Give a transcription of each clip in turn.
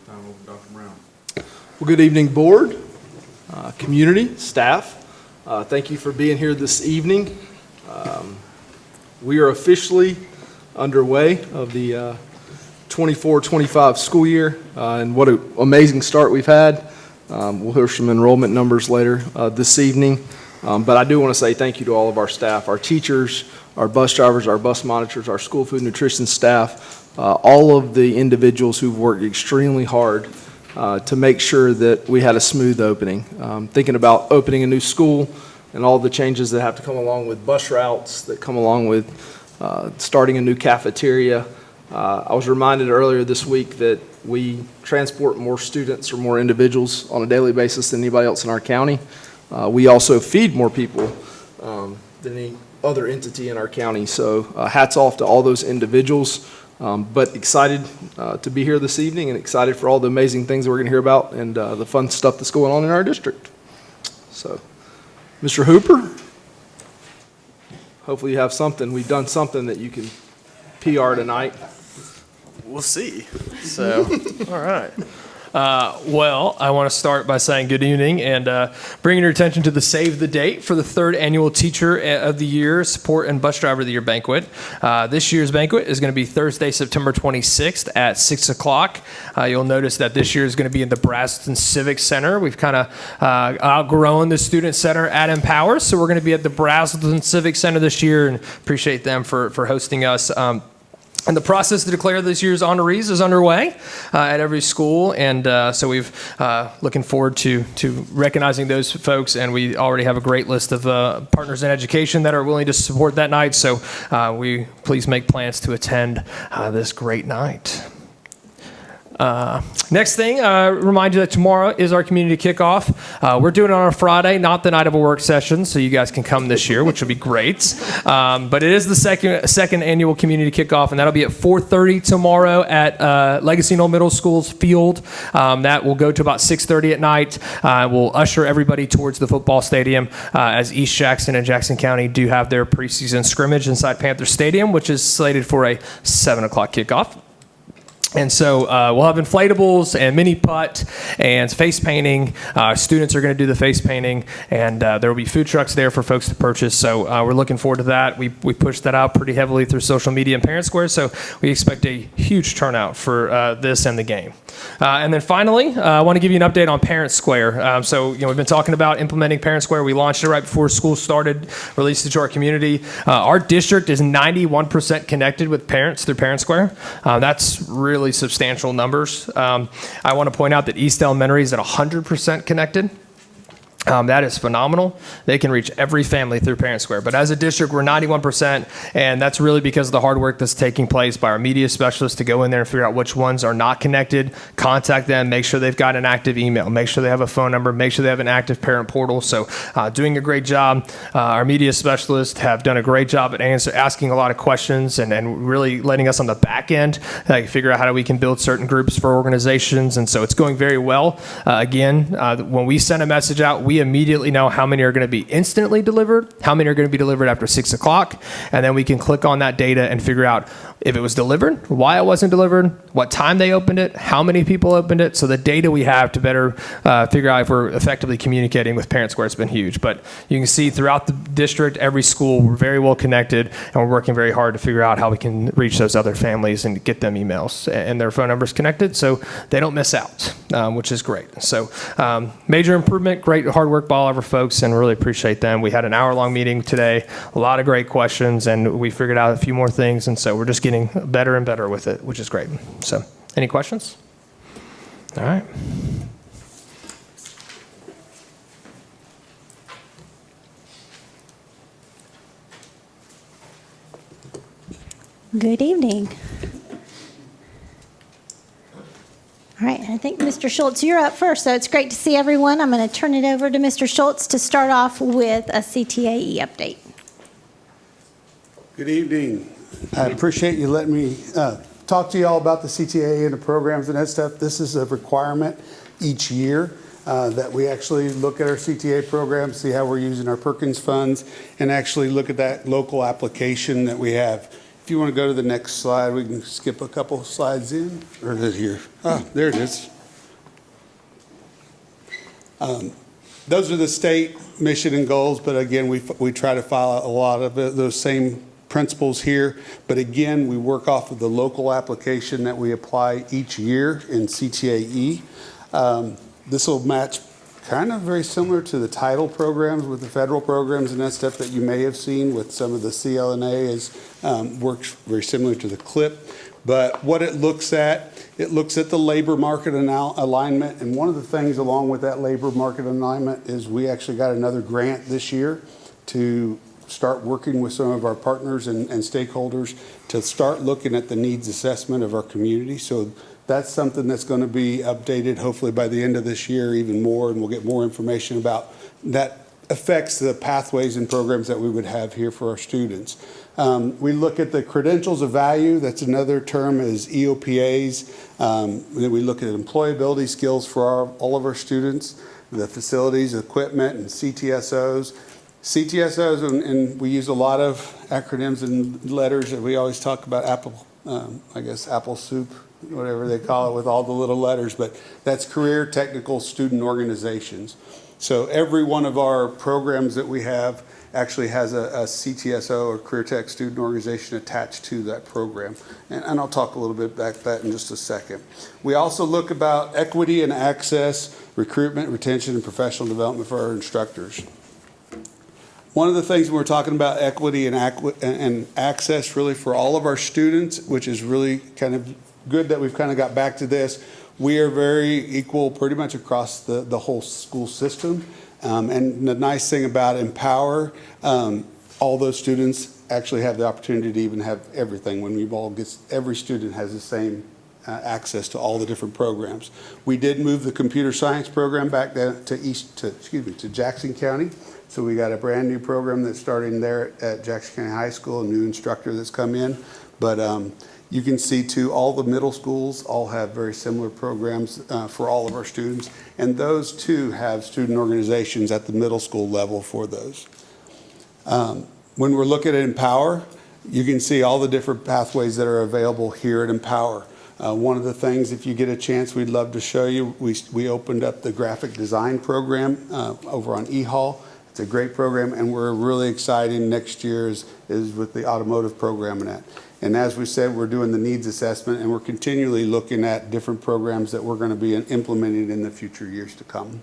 time over to Dr. Brown. Well, good evening, board, community, staff. Thank you for being here this evening. We are officially underway of the 24-25 school year, and what an amazing start we've had. We'll hear some enrollment numbers later this evening, but I do want to say thank you to all of our staff, our teachers, our bus drivers, our bus monitors, our school food nutrition staff, all of the individuals who've worked extremely hard to make sure that we had a smooth opening. Thinking about opening a new school and all the changes that have to come along with bus routes, that come along with starting a new cafeteria. I was reminded earlier this week that we transport more students or more individuals on a daily basis than anybody else in our county. We also feed more people than any other entity in our county. So hats off to all those individuals. But excited to be here this evening and excited for all the amazing things that we're going to hear about and the fun stuff that's going on in our district. So, Mr. Hooper, hopefully you have something. We've done something that you can PR tonight. We'll see. So, all right. Well, I want to start by saying good evening and bringing your attention to the Save the Date for the third annual Teacher of the Year, Support and Bus Driver of the Year banquet. This year's banquet is going to be Thursday, September 26th at 6 o'clock. You'll notice that this year is going to be in the Brazelton Civic Center. We've kind of outgrown the Student Center at Empower, so we're going to be at the Brazelton Civic Center this year and appreciate them for hosting us. And the process to declare this year's honorees is underway at every school, and so we've looking forward to recognizing those folks, and we already have a great list of partners in education that are willing to support that night, so we please make plans to attend this great night. Next thing, remind you that tomorrow is our community kickoff. We're doing it on a Friday, not the night of a work session, so you guys can come this year, which will be great. But it is the second annual community kickoff, and that'll be at 4:30 tomorrow at Legacy Knoll Middle School's field. That will go to about 6:30 at night. We'll usher everybody towards the football stadium as East Jackson and Jackson County do have their preseason scrimmage inside Panther Stadium, which is slated for a 7 o'clock kickoff. And so we'll have inflatables and mini putt and face painting. Students are going to do the face painting, and there will be food trucks there for folks to purchase. So we're looking forward to that. We pushed that out pretty heavily through social media and Parent Square, so we expect a huge turnout for this and the game. And then finally, I want to give you an update on Parent Square. So we've been talking about implementing Parent Square. We launched it right before school started, released it to our community. Our district is 91% connected with parents through Parent Square. That's really substantial numbers. I want to point out that East Elementary is at 100% connected. That is phenomenal. They can reach every family through Parent Square. But as a district, we're 91%, and that's really because of the hard work that's taking place by our media specialists to go in there and figure out which ones are not connected, contact them, make sure they've got an active email, make sure they have a phone number, make sure they have an active parent portal. So doing a great job. Our media specialists have done a great job at asking a lot of questions and really letting us on the back end figure out how we can build certain groups for organizations. And so it's going very well. Again, when we send a message out, we immediately know how many are going to be instantly delivered, how many are going to be delivered after 6 o'clock, and then we can click on that data and figure out if it was delivered, why it wasn't delivered, what time they opened it, how many people opened it. So the data we have to better figure out if we're effectively communicating with Parent Square has been huge. But you can see throughout the district, every school, we're very well connected, and we're working very hard to figure out how we can reach those other families and get them emails and their phone numbers connected so they don't miss out, which is great. So major improvement, great hard work by all of our folks, and really appreciate them. We had an hour-long meeting today, a lot of great questions, and we figured out a few more things, and so we're just getting better and better with it, which is great. So, any questions? All right. Good evening. All right, I think Mr. Schultz, you're up first, so it's great to see everyone. I'm going to turn it over to Mr. Schultz to start off with a CTAE update. Good evening. I appreciate you letting me talk to you all about the CTAE and the programs and that stuff. This is a requirement each year that we actually look at our CTA program, see how we're using our Perkins funds, and actually look at that local application that we have If you want to go to the next slide, we can skip a couple slides in, or is it here? Ah, there it is. Those are the state mission and goals, but again, we try to follow a lot of those same principles here. But again, we work off of the local application that we apply each year in CTAE. This will match kind of very similar to the title programs with the federal programs and that stuff that you may have seen with some of the CLNA works very similar to the CLIP. But what it looks at the labor market alignment. And one of the things along with that labor market alignment is we actually got another grant this year to start working with some of our partners and stakeholders to start looking at the needs assessment of our community. So that's something that's going to be updated hopefully by the end of this year even more, and we'll get more information about that affects the pathways and programs that we would have here for our students. We look at the credentials of value. That's another term is EOPAs. Then we look at employability skills for all of our students, the facilities, equipment, and CTSOs. CTSOs, and we use a lot of acronyms and letters that we always talk about apple soup, whatever they call it with all the little letters, but that's career technical student organizations. So every one of our programs that we have actually has a CTSO or Career Tech Student Organization attached to that program. And I'll talk a little bit about that in just a second. We also look about equity and access, recruitment, retention, and professional development for our instructors. One of the things when we're talking about equity and access really for all of our students, which is really kind of good that we've kind of got back to this, we are very equal pretty much across the whole school system. And the nice thing about Empower, all those students actually have the opportunity to even have everything. When every student has the same access to all the different programs. We did move the computer science program back down to Jackson County. So we got a brand new program that's starting there at Jackson County High School, a new instructor that's come in. But you can see too, all the middle schools all have very similar programs for all of our students. And those too have student organizations at the middle school level for those. When we're looking at Empower, you can see all the different pathways that are available here at Empower. One of the things, if you get a chance, we'd love to show you, we opened up the graphic design program over on eHall. It's a great program, and we're really excited next year is with the automotive program and that. And as we said, we're doing the needs assessment, and we're continually looking at different programs that we're going to be implementing in the future years to come.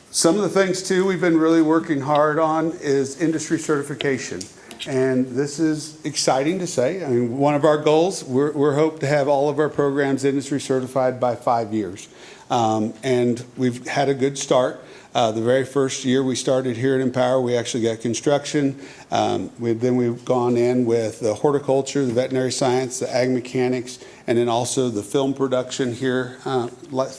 Some of the things, too, we've been really working hard on is industry certification. And this is exciting to say. I mean, one of our goals, we're hope to have all of our programs industry certified by 5 years. And we've had a good start. The very first year we started here at Empower, we actually got construction. Then we've gone in with the horticulture, the veterinary science, the ag mechanics, and then also the film production here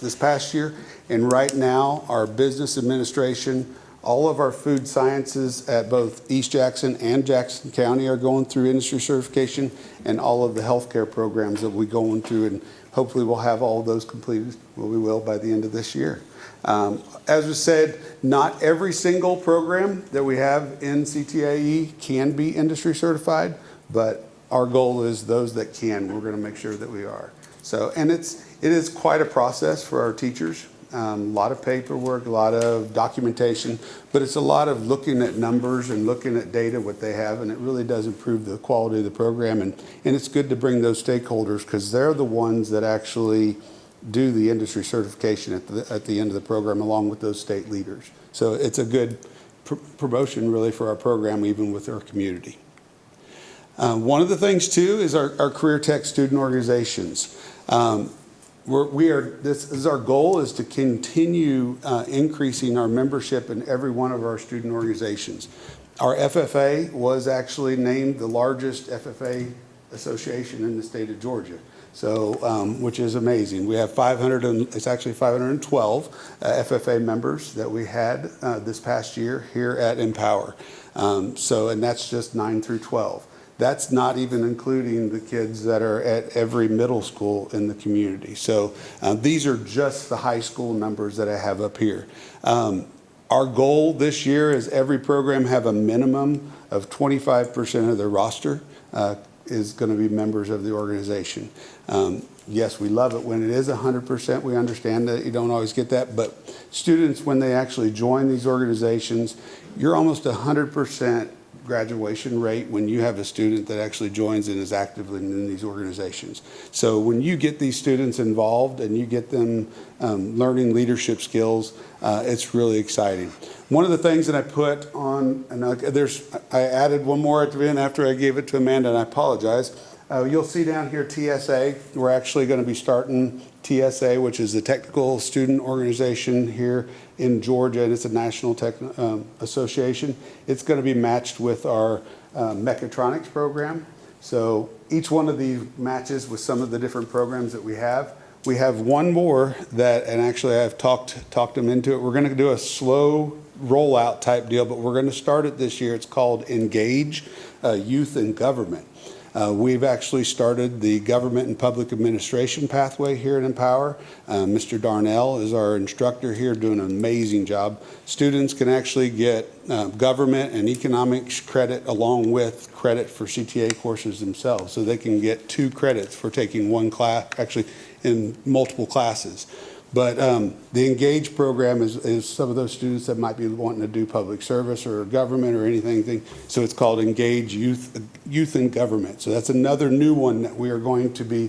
this past year. And right now, our business administration, all of our food sciences at both East Jackson and Jackson County are going through industry certification, and all of the healthcare programs that we're going through, and hopefully we'll have all of those completed. Well, we will by the end of this year. As we said, not every single program that we have in CTAE can be industry certified, but our goal is those that can, we're going to make sure that we are. So, and it is quite a process for our teachers. A lot of paperwork, a lot of documentation, but it's a lot of looking at numbers and looking at data, what they have, and it really does improve the quality of the program. And it's good to bring those stakeholders because they're the ones that actually do the industry certification at the end of the program along with those state leaders. So it's a good promotion really for our program, even with our community. One of the things too is our Career Tech student organizations. This is our goal is to continue increasing our membership in every one of our student organizations. Our FFA was actually named the largest FFA association in the state of Georgia. So, which is amazing. We have 512 FFA members that we had this past year here at Empower. And that's just 9 through 12. That's not even including the kids that are at every middle school in the community. So these are just the high school numbers that I have up here. Our goal this year is every program have a minimum of 25% of their roster is going to be members of the organization. Yes, we love it when it is 100%. We understand that you don't always get that, but students, when they actually join these organizations, you're almost 100% graduation rate when you have a student that actually joins and is actively in these organizations. So when you get these students involved and you get them learning leadership skills, it's really exciting. One of the things that I put on, and I added one more at the end after I gave it to Amanda, and I apologize. You'll see down here TSA. We're actually going to be starting TSA, which is the Technical Student Organization here in Georgia, and it's a national association. It's going to be matched with our mechatronics program. So each one of these matches with some of the different programs that we have. We have one more that, and actually I've talked them into it. We're going to do a slow rollout type deal, but we're going to start it this year. It's called Engage Youth in Government. We've actually started the government and public administration pathway here at Empower. Mr. Darnell is our instructor here, doing an amazing job. Students can actually get government and economics credit along with credit for CTA courses themselves. So they can get 2 credits for taking one class, actually in multiple classes. But the Engage program is some of those students that might be wanting to do public service or government or anything. So it's called Engage Youth in Government. So that's another new one that we are going to be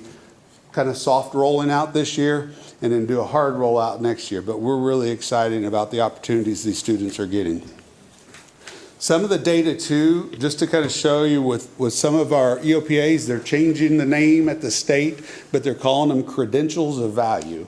kind of soft rolling out this year and then do a hard rollout next year. But we're really excited about the opportunities these students are getting. Some of the data too, just to kind of show you with some of our EOPAs, they're changing the name at the state, but they're calling them credentials of value.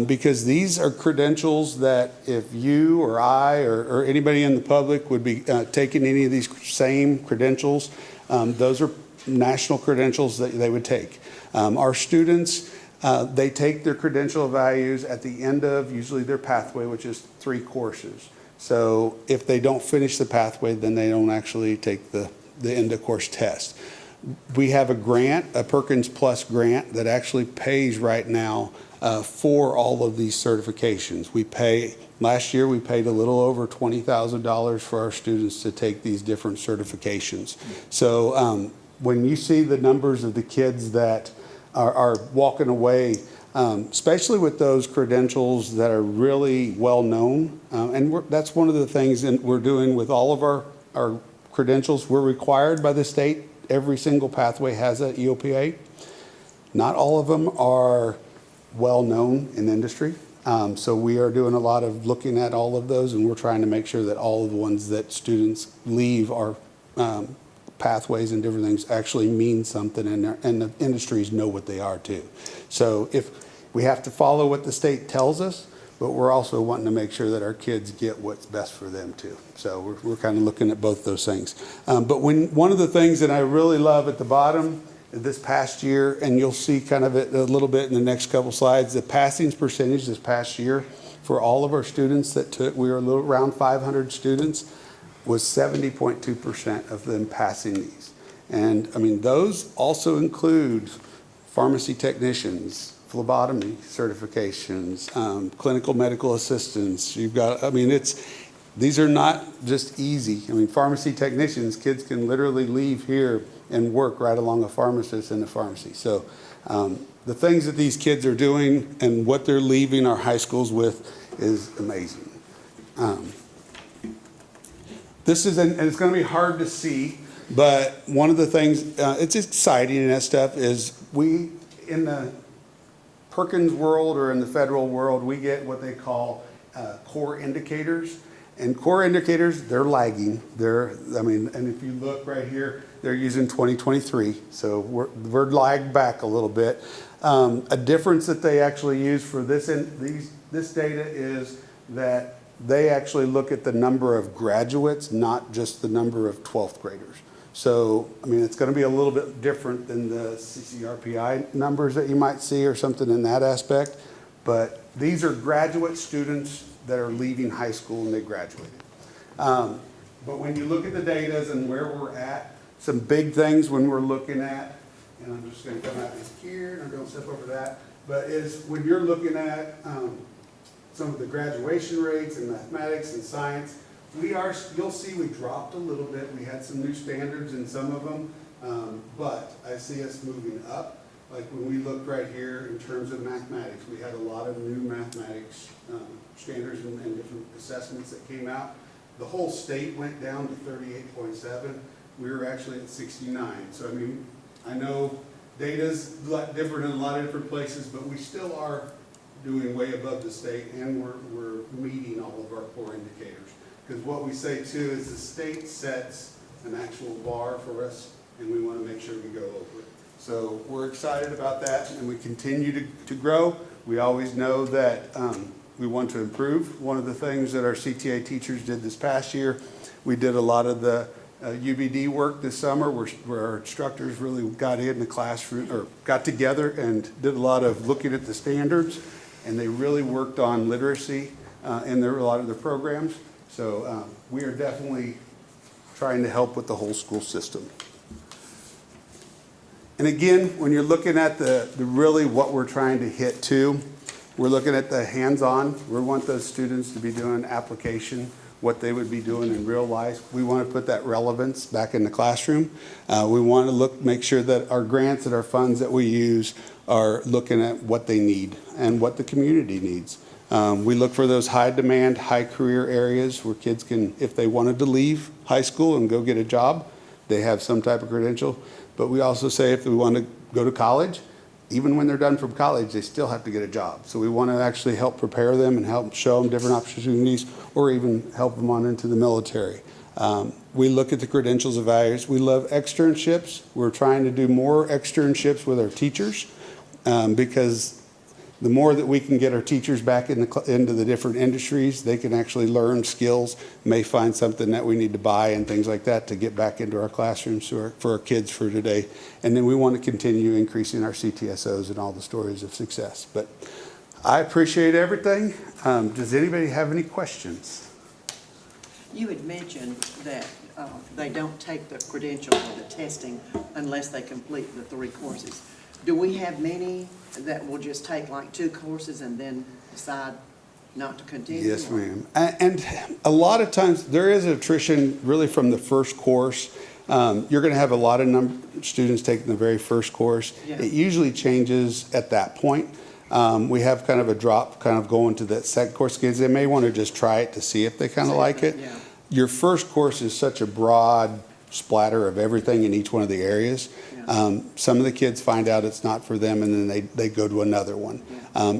Because these are credentials that if you or I or anybody in the public would be taking any of these same credentials, those are national credentials that they would take. Our students, they take their credential values at the end of usually their pathway, which is 3 courses. So if they don't finish the pathway, then they don't actually take the end of course test. We have a grant, a Perkins Plus grant, that actually pays right now for all of these certifications. Last year we paid a little over $20,000 for our students to take these different certifications. So when you see the numbers of the kids that are walking away, especially with those credentials that are really well known. That's one of the things that we're doing with all of our credentials. We're required by the state. Every single pathway has an EOPA. Not all of them are well known in industry. So we are doing a lot of looking at all of those, and we're trying to make sure that all of the ones that students leave our pathways and different things actually mean something, and the industries know what they are too. So if we have to follow what the state tells us, but we're also wanting to make sure that our kids get what's best for them too. So we're kind of looking at both those things. But one of the things that I really love at the bottom this past year, and you'll see kind of it a little bit in the next couple slides, the passings percentage this past year for all of our students that took, we were around 500 students, was 70.2% of them passing these. And I mean, those also include pharmacy technicians, phlebotomy certifications, clinical medical assistants. You've got, I mean, these are not just easy. I mean, pharmacy technicians, kids can literally leave here and work right along a pharmacist in the pharmacy. So the things that these kids are doing and what they're leaving our high schools with is amazing. And it's going to be hard to see, but one of the things, it's exciting and that stuff is in the Perkins world or in the federal world, we get what they call core indicators. And core indicators, they're lagging. And if you look right here, they're using 2023. So we're lagged back a little bit. A difference that they actually use for this data is that they actually look at the number of graduates, not just the number of 12th graders. So, I mean, it's going to be a little bit different than the CCRPI numbers that you might see or something in that aspect. But these are graduate students that are leaving high school and they graduated. But when you look at the data and where we're at, some big things when we're looking at, and I'm just going to come out here and don't step over that, but is when you're looking at some of the graduation rates in mathematics and science. You'll see we dropped a little bit. We had some new standards in some of them, but I see us moving up. Like when we look right here in terms of mathematics, we had a lot of new mathematics standards and different assessments that came out. The whole state went down to 38.7. We were actually at 69. So I mean, I know data's a lot different in a lot of different places, but we still are doing way above the state, and we're meeting all of our core indicators. Because what we say too is the state sets an actual bar for us, and we want to make sure we go over it. So we're excited about that, and we continue to grow. We always know that we want to improve. One of the things that our CTA teachers did this past year, we did a lot of the UBD work this summer where our instructors really got in the classroom, or got together and did a lot of looking at the standards, and they really worked on literacy in a lot of their programs. So we are definitely trying to help with the whole school system. And again, when you're looking at the really what we're trying to hit too, we're looking at the hands-on. We want those students to be doing application, what they would be doing in real life. We want to put that relevance back in the classroom. We want to make sure that our grants and our funds that we use are looking at what they need and what the community needs. We look for those high demand, high career areas where kids can, if they wanted to leave high school and go get a job, they have some type of credential. But we also say if they want to go to college, even when they're done from college, they still have to get a job. So we want to actually help prepare them and help show them different opportunities, or even help them on into the military. We look at the credentials of values. We love externships. We're trying to do more externships with our teachers because the more that we can get our teachers back into the different industries, they can actually learn skills, may find something that we need to buy and things like that to get back into our classrooms for our kids for today. And then we want to continue increasing our CTSOs and all the stories of success. But I appreciate everything. Does anybody have any questions? You had mentioned that they don't take the credential or the testing unless they complete the 3 courses. Do we have many that will just take like 2 courses and then decide not to continue? Yes, ma'am. And a lot of times there is attrition really from the first course. You're going to have a lot of students taking the very first course. Yeah. It usually changes at that point. We have kind of a drop kind of going to that second course because they may want to just try it to see if they kind of like it. Yeah. Your first course is such a broad splatter of everything in each one of the areas. Some of the kids find out it's not for them, and then they go to another one.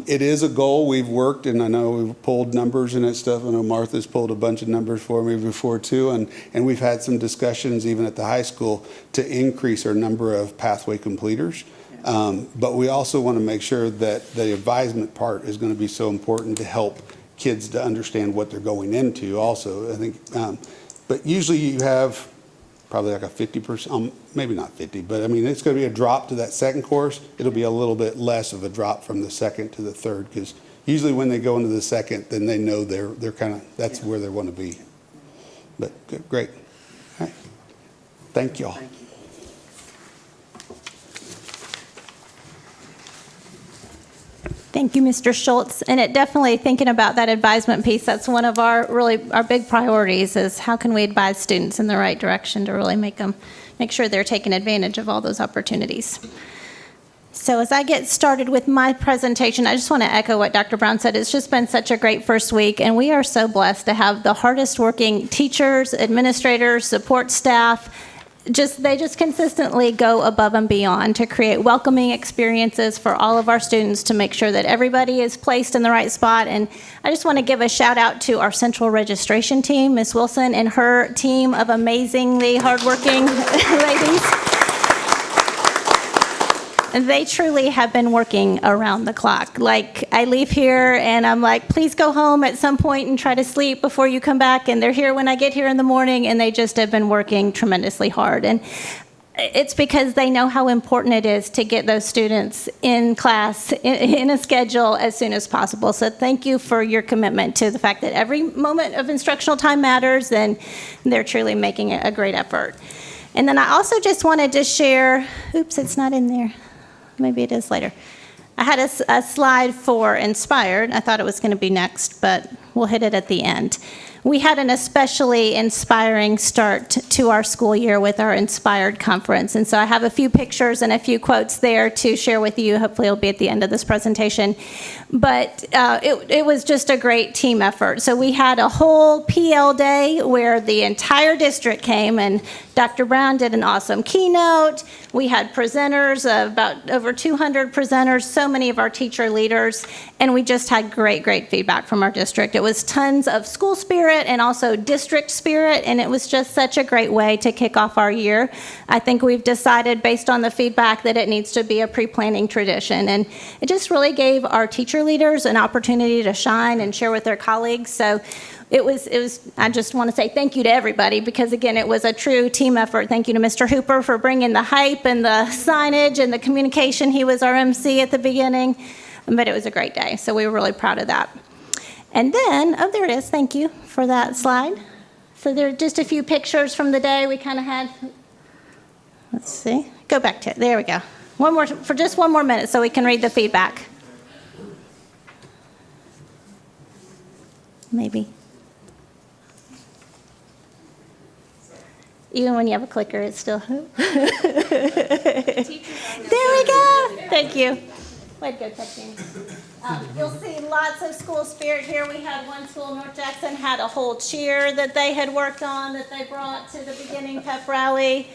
It is a goal we've worked, and I know we've pulled numbers and that stuff. I know Martha's pulled a bunch of numbers for me before too, and we've had some discussions even at the high school to increase our number of pathway completers. But we also want to make sure that the advisement part is going to be so important to help kids to understand what they're going into also, I think. But usually you have probably like a 50%, maybe not 50, but I mean, it's going to be a drop to that second course. It'll be a little bit less of a drop from the second to the third, because usually when they go into the second, then they know they're kind of, that's where they want to be. But good, great. All right. Thank y'all. Thank you. Thank you, Mr. Schultz. And it definitely, thinking about that advisement piece, that's one of our big priorities is how can we advise students in the right direction to really make sure they're taking advantage of all those opportunities. So as I get started with my presentation, I just want to echo what Dr. Brown said. It's just been such a great first week, and we are so blessed to have the hardest working teachers, administrators, support staff. They just consistently go above and beyond to create welcoming experiences for all of our students to make sure that everybody is placed in the right spot. And I just want to give a shout out to our central registration team, Ms. Wilson and her team of amazingly hardworking ladies. They truly have been working around the clock. Like, I leave here and I'm like, please go home at some point and try to sleep before you come back. And they're here when I get here in the morning, and they just have been working tremendously hard. And it's because they know how important it is to get those students in class, in a schedule as soon as possible. So thank you for your commitment to the fact that every moment of instructional time matters, and they're truly making a great effort. And then I also just wanted to share, oops, it's not in there. Maybe it is later. I had a slide for Inspired. I thought it was going to be next, but we'll hit it at the end. We had an especially inspiring start to our school year with our Inspired Conference. And so I have a few pictures and a few quotes there to share with you. Hopefully it'll be at the end of this presentation. But it was just a great team effort. So we had a whole PL day where the entire district came, and Dr. Brown did an awesome keynote. We had presenters, about over 200 presenters, so many of our teacher leaders, and we just had great feedback from our district. It was tons of school spirit and also district spirit, and it was just such a great way to kick off our year. I think we've decided, based on the feedback, that it needs to be a pre-planning tradition, and it just really gave our teacher leaders an opportunity to shine and share with their colleagues. So it was, I just want to say thank you to everybody, because again, it was a true team effort. Thank you to Mr. Hooper for bringing the hype and the signage and the communication. He was our MC at the beginning, but it was a great day. So we were really proud of that. And then, oh, there it is. Thank you for that slide. So there are just a few pictures from the day we kind of had. Let's see. Go back to it. There we go. One more, for just one more minute so we can read the feedback. Maybe. Even when you have a clicker, it's still. There we go. Thank you. Way to go, Texting. You'll see lots of school spirit here. We had one school, North Jackson, had a whole cheer that they had worked on that they brought to the beginning pep rally.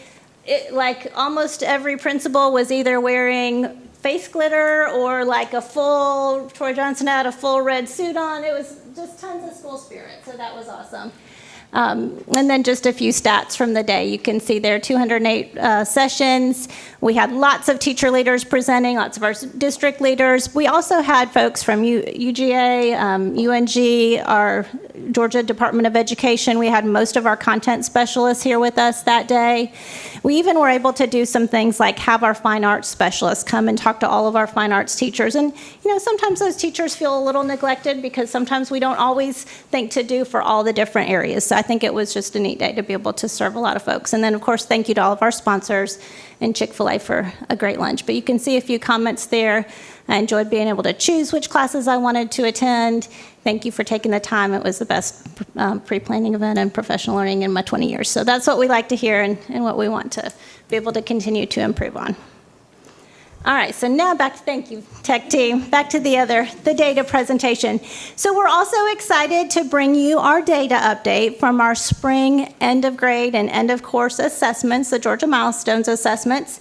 Like almost every principal was either wearing face glitter or like a full, Troy Johnson had a full red suit on. It was just tons of school spirit, so that was awesome. And then just a few stats from the day. You can see there 208 sessions. We had lots of teacher leaders presenting, lots of our district leaders. We also had folks from UGA, UNG, our Georgia Department of Education. We had most of our content specialists here with us that day. We even were able to do some things like have our fine arts specialists come and talk to all of our fine arts teachers. And, you know, sometimes those teachers feel a little neglected because sometimes we don't always think to do for all the different areas. So I think it was just a neat day to be able to serve a lot of folks. And then, of course, thank you to all of our sponsors and Chick-fil-A for a great lunch. But you can see a few comments there. I enjoyed being able to choose which classes I wanted to attend. Thank you for taking the time. It was the best pre-planning event in professional learning in my 20 years. So that's what we like to hear and what we want to be able to continue to improve on. All right, so now back to, thank you, tech team, back to the data presentation. So we're also excited to bring you our data update from our spring end of grade and end of course assessments, the Georgia Milestones assessments.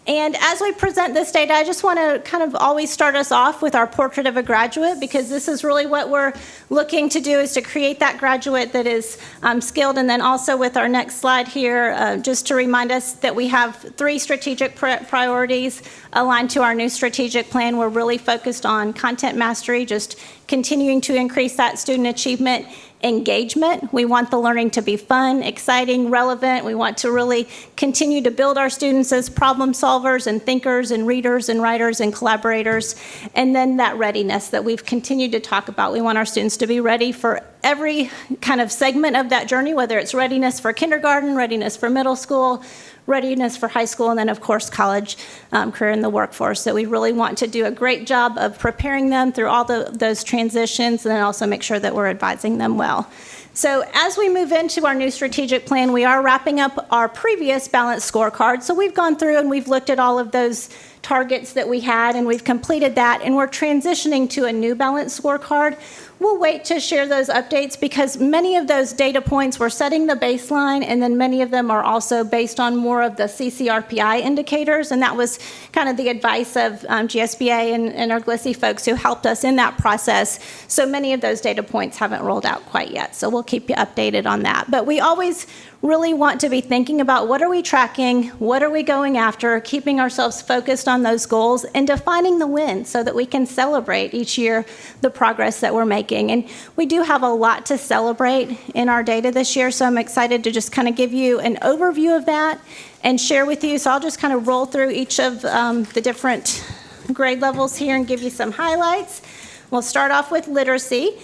And as we present this data, I just want to kind of always start us off with our portrait of a graduate, because this is really what we're looking to do, is to create that graduate that is skilled. And then also with our next slide here, just to remind us that we have 3 strategic priorities aligned to our new strategic plan. We're really focused on content mastery, just continuing to increase that student achievement. Engagement. We want the learning to be fun, exciting, relevant. We want to really continue to build our students as problem solvers and thinkers and readers and writers and collaborators. And then that readiness that we've continued to talk about. We want our students to be ready for every kind of segment of that journey, whether it's readiness for kindergarten, readiness for middle school, readiness for high school, and then, of course, college, career in the workforce. So we really want to do a great job of preparing them through all those transitions, and then also make sure that we're advising them well. So as we move into our new strategic plan, we are wrapping up our previous balanced scorecard. So we've gone through and we've looked at all of those targets that we had, and we've completed that, and we're transitioning to a new balanced scorecard. We'll wait to share those updates because many of those data points were setting the baseline, and then many of them are also based on more of the CCRPI indicators, and that was kind of the advice of GSBA and our GLSSI folks who helped us in that process. So many of those data points haven't rolled out quite yet, so we'll keep you updated on that. But we always really want to be thinking about what are we tracking, what are we going after, keeping ourselves focused on those goals, and defining the wins so that we can celebrate each year the progress that we're making. And we do have a lot to celebrate in our data this year, so I'm excited to just kind of give you an overview of that and share with you. So I'll just kind of roll through each of the different grade levels here and give you some highlights. We'll start off with literacy.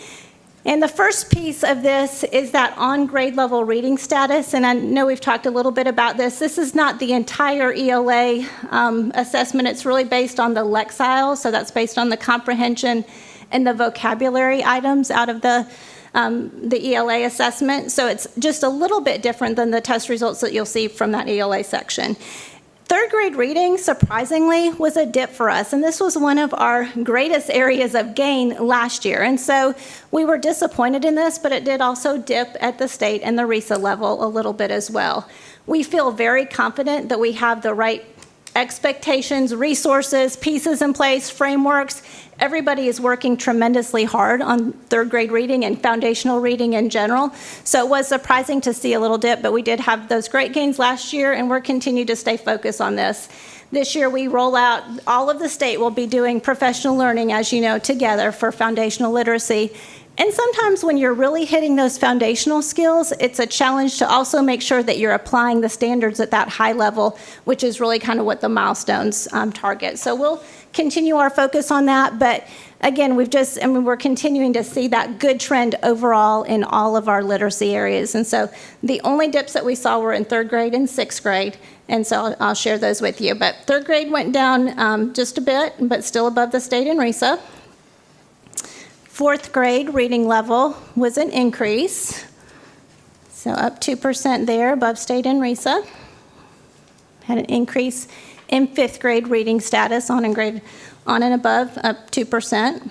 And the first piece of this is that on grade level reading status. And I know we've talked a little bit about this. This is not the entire ELA assessment. It's really based on the Lexile. So that's based on the comprehension and the vocabulary items out of the ELA assessment. So it's just a little bit different than the test results that you'll see from that ELA section. Third grade reading, surprisingly, was a dip for us, and this was one of our greatest areas of gain last year. And so we were disappointed in this, but it did also dip at the state and the RESA level a little bit as well. We feel very confident that we have the right expectations, resources, pieces in place, frameworks. Everybody is working tremendously hard on third grade reading and foundational reading in general. So it was surprising to see a little dip, but we did have those great gains last year, and we're continuing to stay focused on this. This year we roll out, all of the state will be doing professional learning, as you know, together for foundational literacy. And sometimes when you're really hitting those foundational skills, it's a challenge to also make sure that you're applying the standards at that high level, which is really kind of what the milestones target. So we'll continue our focus on that. But again, we're continuing to see that good trend overall in all of our literacy areas. And so the only dips that we saw were in third grade and sixth grade. And so I'll share those with you. But third grade went down just a bit, but still above the state and RESA. Fourth grade reading level was an increase, so up 2% there above state and RESA. Had an increase in fifth grade reading status on and above, up 2%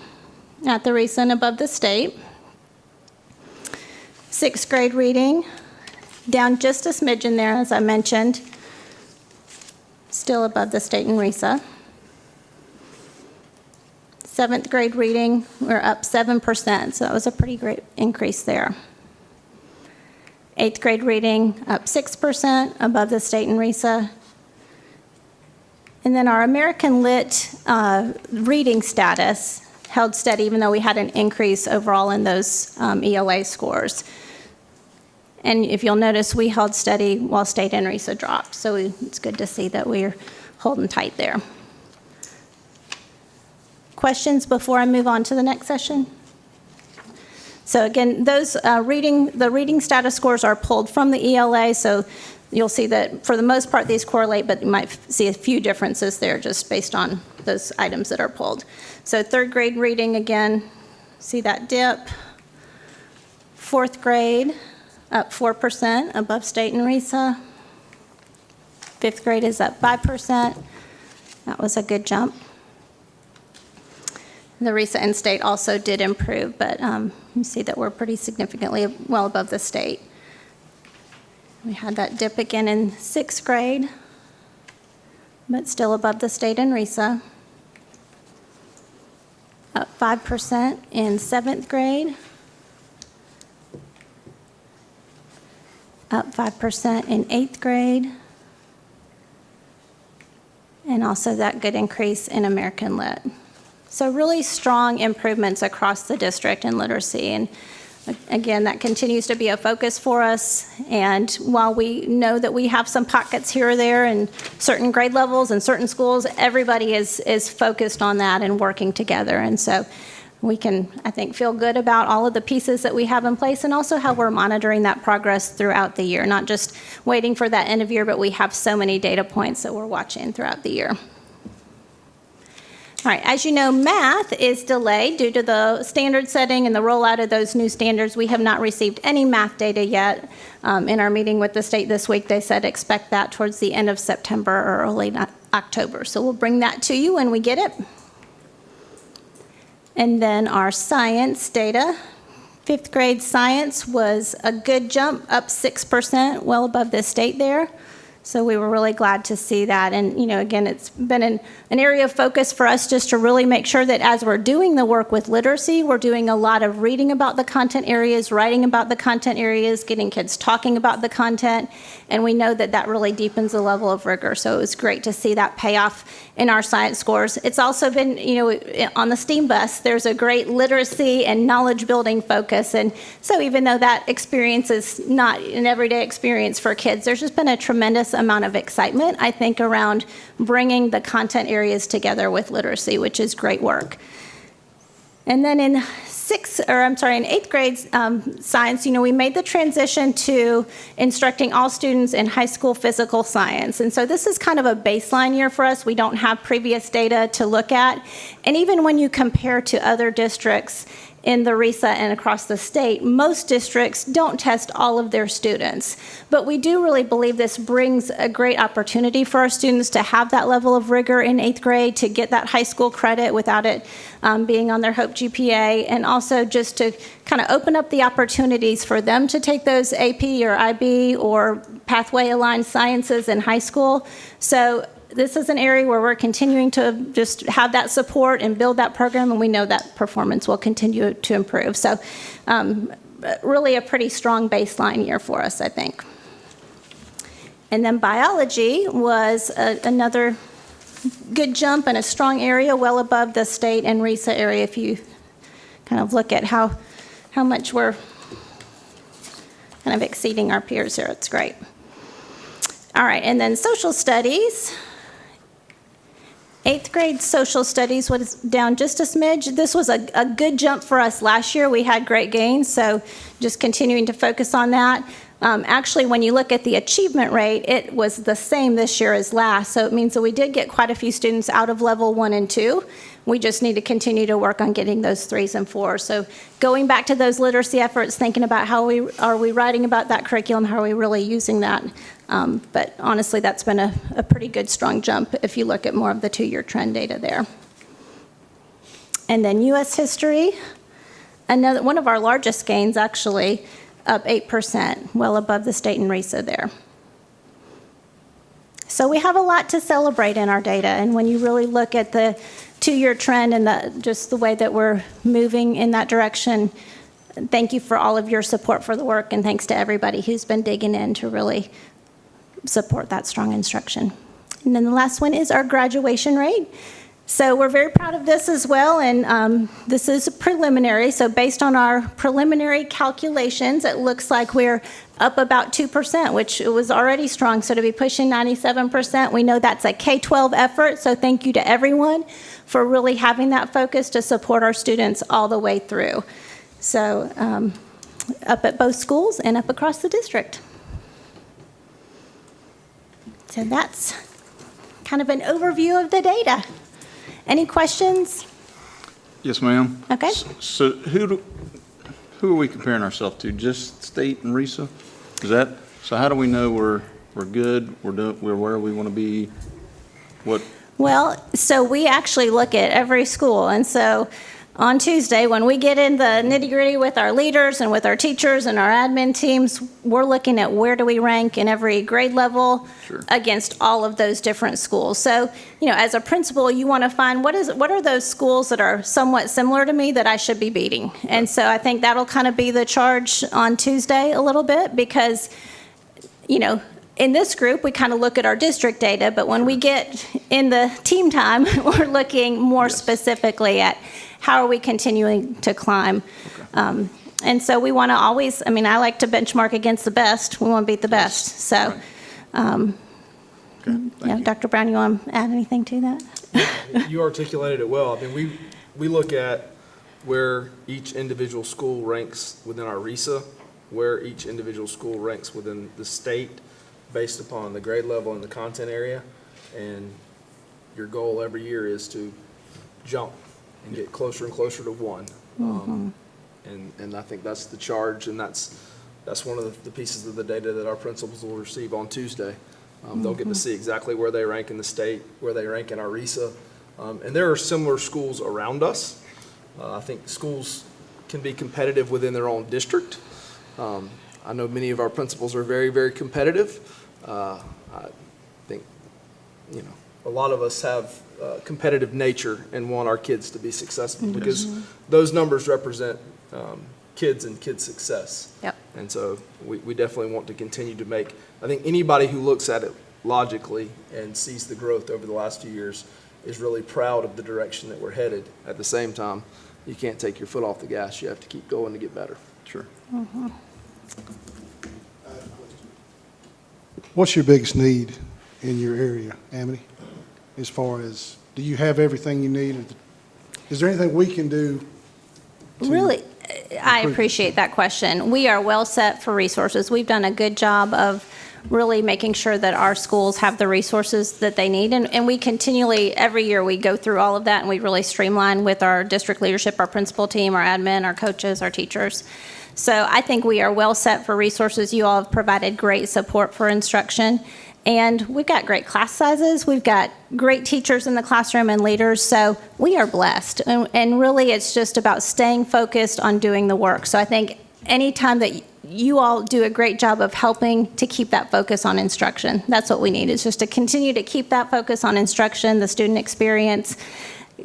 at the RESA and above the state. Sixth grade reading, down just a smidgen there, as I mentioned, still above the state and RESA. Seventh grade reading, we're up 7%, so that was a pretty great increase there. Eighth grade reading, up 6%, above the state and RESA. And then our American Lit reading status held steady, even though we had an increase overall in those ELA scores. And if you'll notice, we held steady while state and RESA dropped, so it's good to see that we're holding tight there. Questions before I move on to the next session? So again, those the reading status scores are pulled from the ELA, so you'll see that for the most part these correlate, but you might see a few differences there just based on those items that are pulled. So third grade reading, again, see that dip. Fourth grade, up 4%, above state and RESA. Fifth grade is up 5%. That was a good jump. The RESA and state also did improve, but you see that we're pretty significantly well above the state. We had that dip again in sixth grade, but still above the state and RESA. Up 5% in seventh grade. Up 5% in eighth grade. And also that good increase in American Lit. So really strong improvements across the district in literacy. And again, that continues to be a focus for us. And while we know that we have some pockets here or there in certain grade levels and certain schools, everybody is focused on that and working together. And so we can, I think, feel good about all of the pieces that we have in place and also how we're monitoring that progress throughout the year, not just waiting for that end of year, but we have so many data points that we're watching throughout the year. All right, as you know, math is delayed due to the standard setting and the rollout of those new standards. We have not received any math data yet. In our meeting with the state this week, they said expect that towards the end of September or early October. So we'll bring that to you when we get it. And then our science data. Fifth grade science was a good jump, up 6%, well above the state there. So we were really glad to see that. And, you know, again, it's been an area of focus for us just to really make sure that as we're doing the work with literacy, we're doing a lot of reading about the content areas, writing about the content areas, getting kids talking about the content. And we know that that really deepens the level of rigor. So it was great to see that pay off in our science scores. It's also been, you know, on the STEAM bus, there's a great literacy and knowledge building focus. And so even though that experience is not an everyday experience for kids, there's just been a tremendous amount of excitement, I think, around bringing the content areas together with literacy, which is great work. And then in eighth grade science, we made the transition to instructing all students in high school physical science. And so this is kind of a baseline year for us. We don't have previous data to look at. And even when you compare to other districts in the RESA and across the state, most districts don't test all of their students. But we do really believe this brings a great opportunity for our students to have that level of rigor in eighth grade, to get that high school credit without it being on their HOPE GPA, and also just to kind of open up the opportunities for them to take those AP or IB or pathway aligned sciences in high school. So this is an area where we're continuing to just have that support and build that program, and we know that performance will continue to improve. So really a pretty strong baseline year for us, I think. And then biology was another good jump and a strong area, well above the state and RESA area if you kind of look at how much we're kind of exceeding our peers here. It's great. All right, and then social studies. Eighth grade social studies was down just a smidge. This was a good jump for us last year. We had great gains, so just continuing to focus on that. Actually, when you look at the achievement rate, it was the same this year as last, so it means that we did get quite a few students out of level 1 and 2. We just need to continue to work on getting those 3s and 4s. So going back to those literacy efforts, thinking about how are we writing about that curriculum, how are we really using that? But honestly, that's been a pretty good, strong jump if you look at more of the 2-year trend data there. And then U.S. history, one of our largest gains, actually, up 8%, well above the state and RESA there. So we have a lot to celebrate in our data, and when you really look at the 2-year trend and just the way that we're moving in that direction, thank you for all of your support for the work, and thanks to everybody who's been digging in to really support that strong instruction. And then the last one is our graduation rate. So we're very proud of this as well, and this is preliminary. So based on our preliminary calculations, it looks like we're up about 2%, which was already strong. So to be pushing 97%, we know that's a K-12 effort. So thank you to everyone for really having that focus to support our students all the way through. So up at both schools and up across the district. So that's kind of an overview of the data. Any questions? Yes, ma'am. Okay. So who are we comparing ourselves to? Just state and RESA? So how do we know we're good, we're where we want to be? What? Well, so we actually look at every school, and so on Tuesday, when we get in the nitty-gritty with our leaders and with our teachers and our admin teams, we're looking at where do we rank in every grade level against all of those different schools. So, as a principal, you want to find what are those schools that are somewhat similar to me that I should be beating. And so I think that'll kind of be the charge on Tuesday a little bit because, in this group, we kind of look at our district data, but when we get in the team time, we're looking more specifically at how are we continuing to climb. And so we want to always, I like to benchmark against the best. We want to beat the best. So, Dr. Brown, you want to add anything to that? You articulated it well. We look at where each individual school ranks within our RESA, where each individual school ranks within the state based upon the grade level and the content area. And your goal every year is to jump and get closer and closer to 1. And I think that's the charge, and that's one of the pieces of the data that our principals will receive on Tuesday. They'll get to see exactly where they rank in the state, where they rank in our RESA. And there are similar schools around us. I think schools can be competitive within their own district. I know many of our principals are very, very competitive. I think, a lot of us have competitive nature and want our kids to be successful because those numbers represent kids and kids' success. Yep. And so we definitely want to continue to make, I think anybody who looks at it logically and sees the growth over the last few years is really proud of the direction that we're headed. At the same time, you can't take your foot off the gas. You have to keep going to get better. Sure. What's your biggest need in your area, Amity? As far as, do you have everything you need? Is there anything we can do Really, I appreciate that question. We are well set for resources. We've done a good job of really making sure that our schools have the resources that they need. And we continually, every year, we go through all of that, and we really streamline with our district leadership, our principal team, our admin, our coaches, our teachers. So I think we are well set for resources. You all have provided great support for instruction. And we've got great class sizes. We've got great teachers in the classroom and leaders. So we are blessed. And really, it's just about staying focused on doing the work. So I think anytime that you all do a great job of helping to keep that focus on instruction, that's what we need, is just to continue to keep that focus on instruction, the student experience,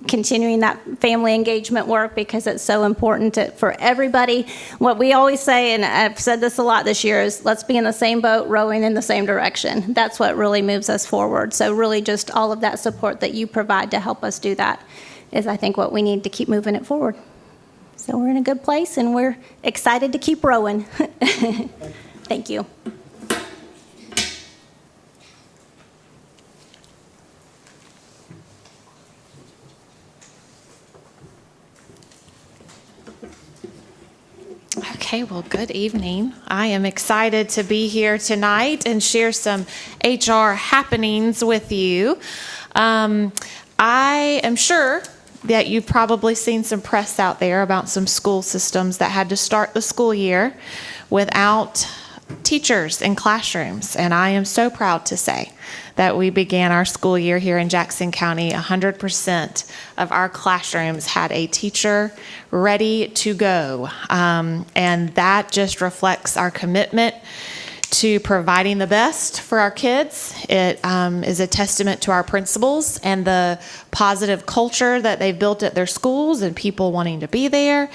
continuing that family engagement work, because it's so important for everybody. What we always say, and I've said this a lot this year, is let's be in the same boat, rowing in the same direction. That's what really moves us forward. So really just all of that support that you provide to help us do that is, I think, what we need to keep moving it forward. So we're in a good place, and we're excited to keep rowing. Thank you. Okay, well, good evening. I am excited to be here tonight and share some HR happenings with you. I am sure that you've probably seen some press out there about some school systems that had to start the school year without teachers in classrooms. And I am so proud to say that we began our school year here in Jackson County. 100% of our classrooms had a teacher ready to go. And that just reflects our commitment to providing the best for our kids. It is a testament to our principals and the positive culture that they've built at their schools and people wanting to be there.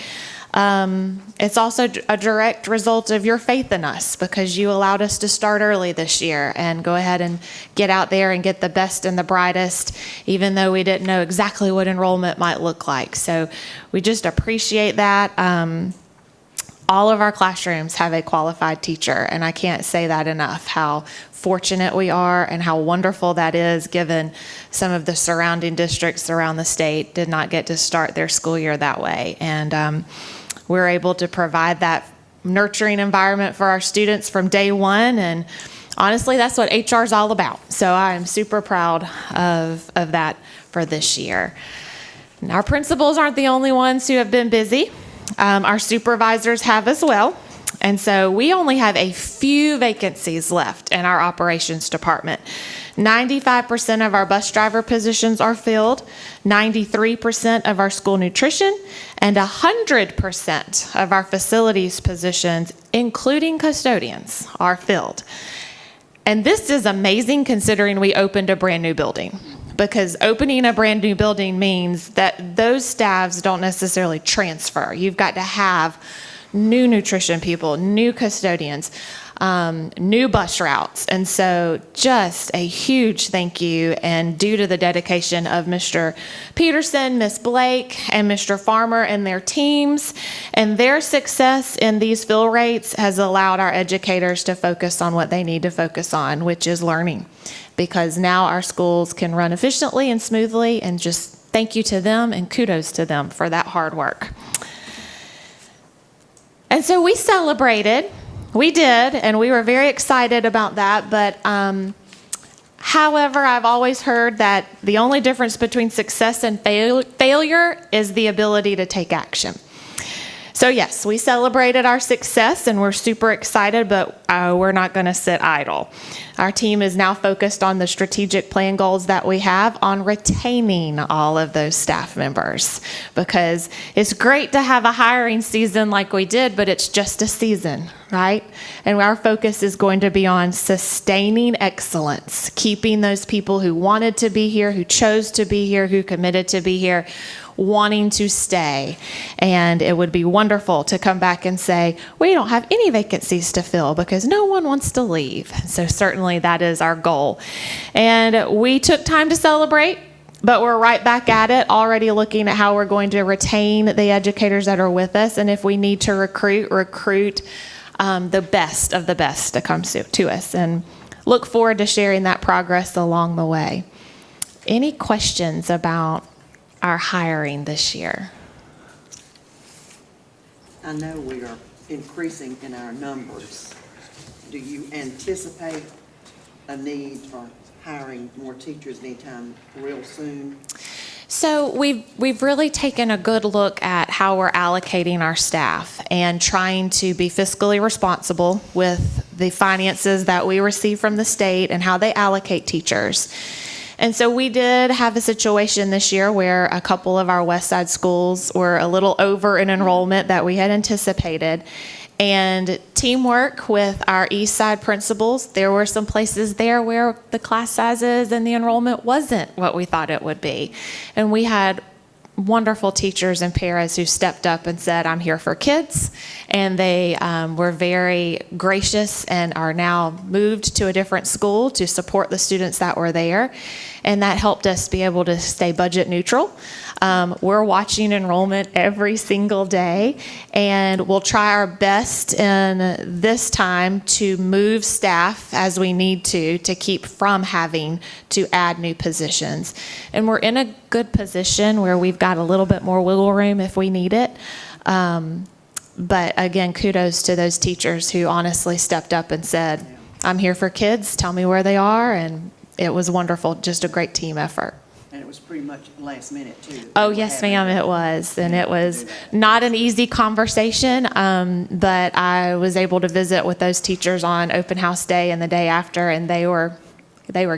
It's also a direct result of your faith in us, because you allowed us to start early this year and go ahead and get out there and get the best and the brightest, even though we didn't know exactly what enrollment might look like. So we just appreciate that. All of our classrooms have a qualified teacher, and I can't say that enough, how fortunate we are and how wonderful that is, given some of the surrounding districts around the state did not get to start their school year that way. And we're able to provide that nurturing environment for our students from day one, and honestly, that's what HR is all about. So I am super proud of that for this year. And our principals aren't the only ones who have been busy. Our supervisors have as well. And so we only have a few vacancies left in our operations department. 95% of our bus driver positions are filled, 93% of our school nutrition, and 100% of our facilities positions, including custodians, are filled. And this is amazing considering we opened a brand new building, because opening a brand new building means that those staffs don't necessarily transfer. You've got to have new nutrition people, new custodians, new bus routes. And so just a huge thank you, and due to the dedication of Mr. Peterson, Ms. Blake, and Mr. Farmer and their teams, and their success in these fill rates has allowed our educators to focus on what they need to focus on, which is learning. Because now our schools can run efficiently and smoothly, and just thank you to them and kudos to them for that hard work. And so we celebrated, we did, and we were very excited about that. But however, I've always heard that the only difference between success and failure is the ability to take action. So yes, we celebrated our success and we're super excited, but we're not going to sit idle. Our team is now focused on the strategic plan goals that we have on retaining all of those staff members, because it's great to have a hiring season like we did, but it's just a season, right? And our focus is going to be on sustaining excellence, keeping those people who wanted to be here, who chose to be here, who committed to be here, wanting to stay. And it would be wonderful to come back and say, we don't have any vacancies to fill because no one wants to leave. So certainly that is our goal. And we took time to celebrate, but we're right back at it, already looking at how we're going to retain the educators that are with us. And if we need to recruit the best of the best to come to us, and look forward to sharing that progress along the way. Any questions about our hiring this year? I know we are increasing in our numbers. Do you anticipate a need for hiring more teachers anytime real soon? So we've really taken a good look at how we're allocating our staff and trying to be fiscally responsible with the finances that we receive from the state and how they allocate teachers. And so we did have a situation this year where a couple of our West Side schools were a little over in enrollment that we had anticipated. And teamwork with our East Side principals, there were some places there where the class sizes and the enrollment wasn't what we thought it would be. And we had wonderful teachers and paras who stepped up and said, I'm here for kids. And they were very gracious and are now moved to a different school to support the students that were there. And that helped us be able to stay budget neutral. We're watching enrollment every single day, and we'll try our best in this time to move staff as we need to keep from having to add new positions. And we're in a good position where we've got a little bit more wiggle room if we need it. But again, kudos to those teachers who honestly stepped up and said, I'm here for kids, tell me where they are, and it was wonderful, just a great team effort. And it was pretty much last minute, too. Oh, yes, ma'am, it was. And it was not an easy conversation, but I was able to visit with those teachers on open house day and the day after, and they were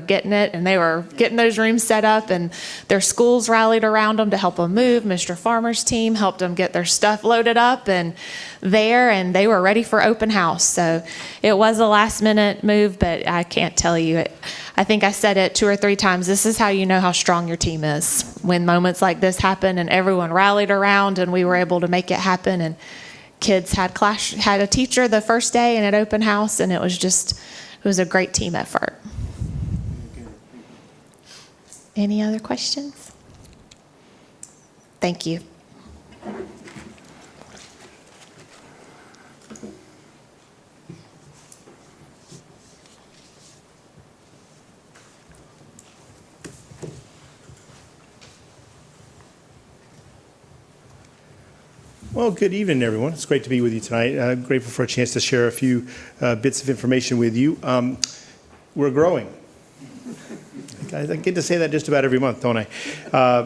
getting it, and they were getting those rooms set up, and their schools rallied around them to help them move. Mr. Farmer's team helped them get their stuff loaded up and they were ready for open house. So it was a last minute move, but I can't tell you it. I think I said it 2 or 3 times. This is how you know how strong your team is. When moments like this happen and everyone rallied around and we were able to make it happen, and kids had a teacher the first day and at open house, and it was a great team effort. Any other questions? Thank you. Well, good evening, everyone. It's great to be with you tonight. Grateful for a chance to share a few bits of information with you. We're growing. I get to say that just about every month, don't I?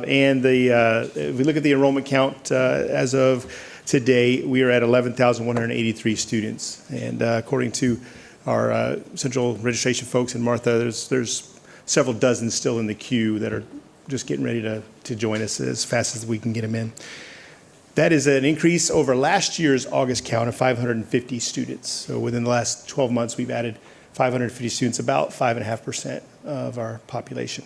And if we look at the enrollment count as of today, we are at 11,183 students. And according to our central registration folks and Martha, there's several dozen still in the queue that are just getting ready to join us as fast as we can get them in. That is an increase over last year's August count of 550 students. So within the last 12 months, we've added 550 students, about 5.5% of our population.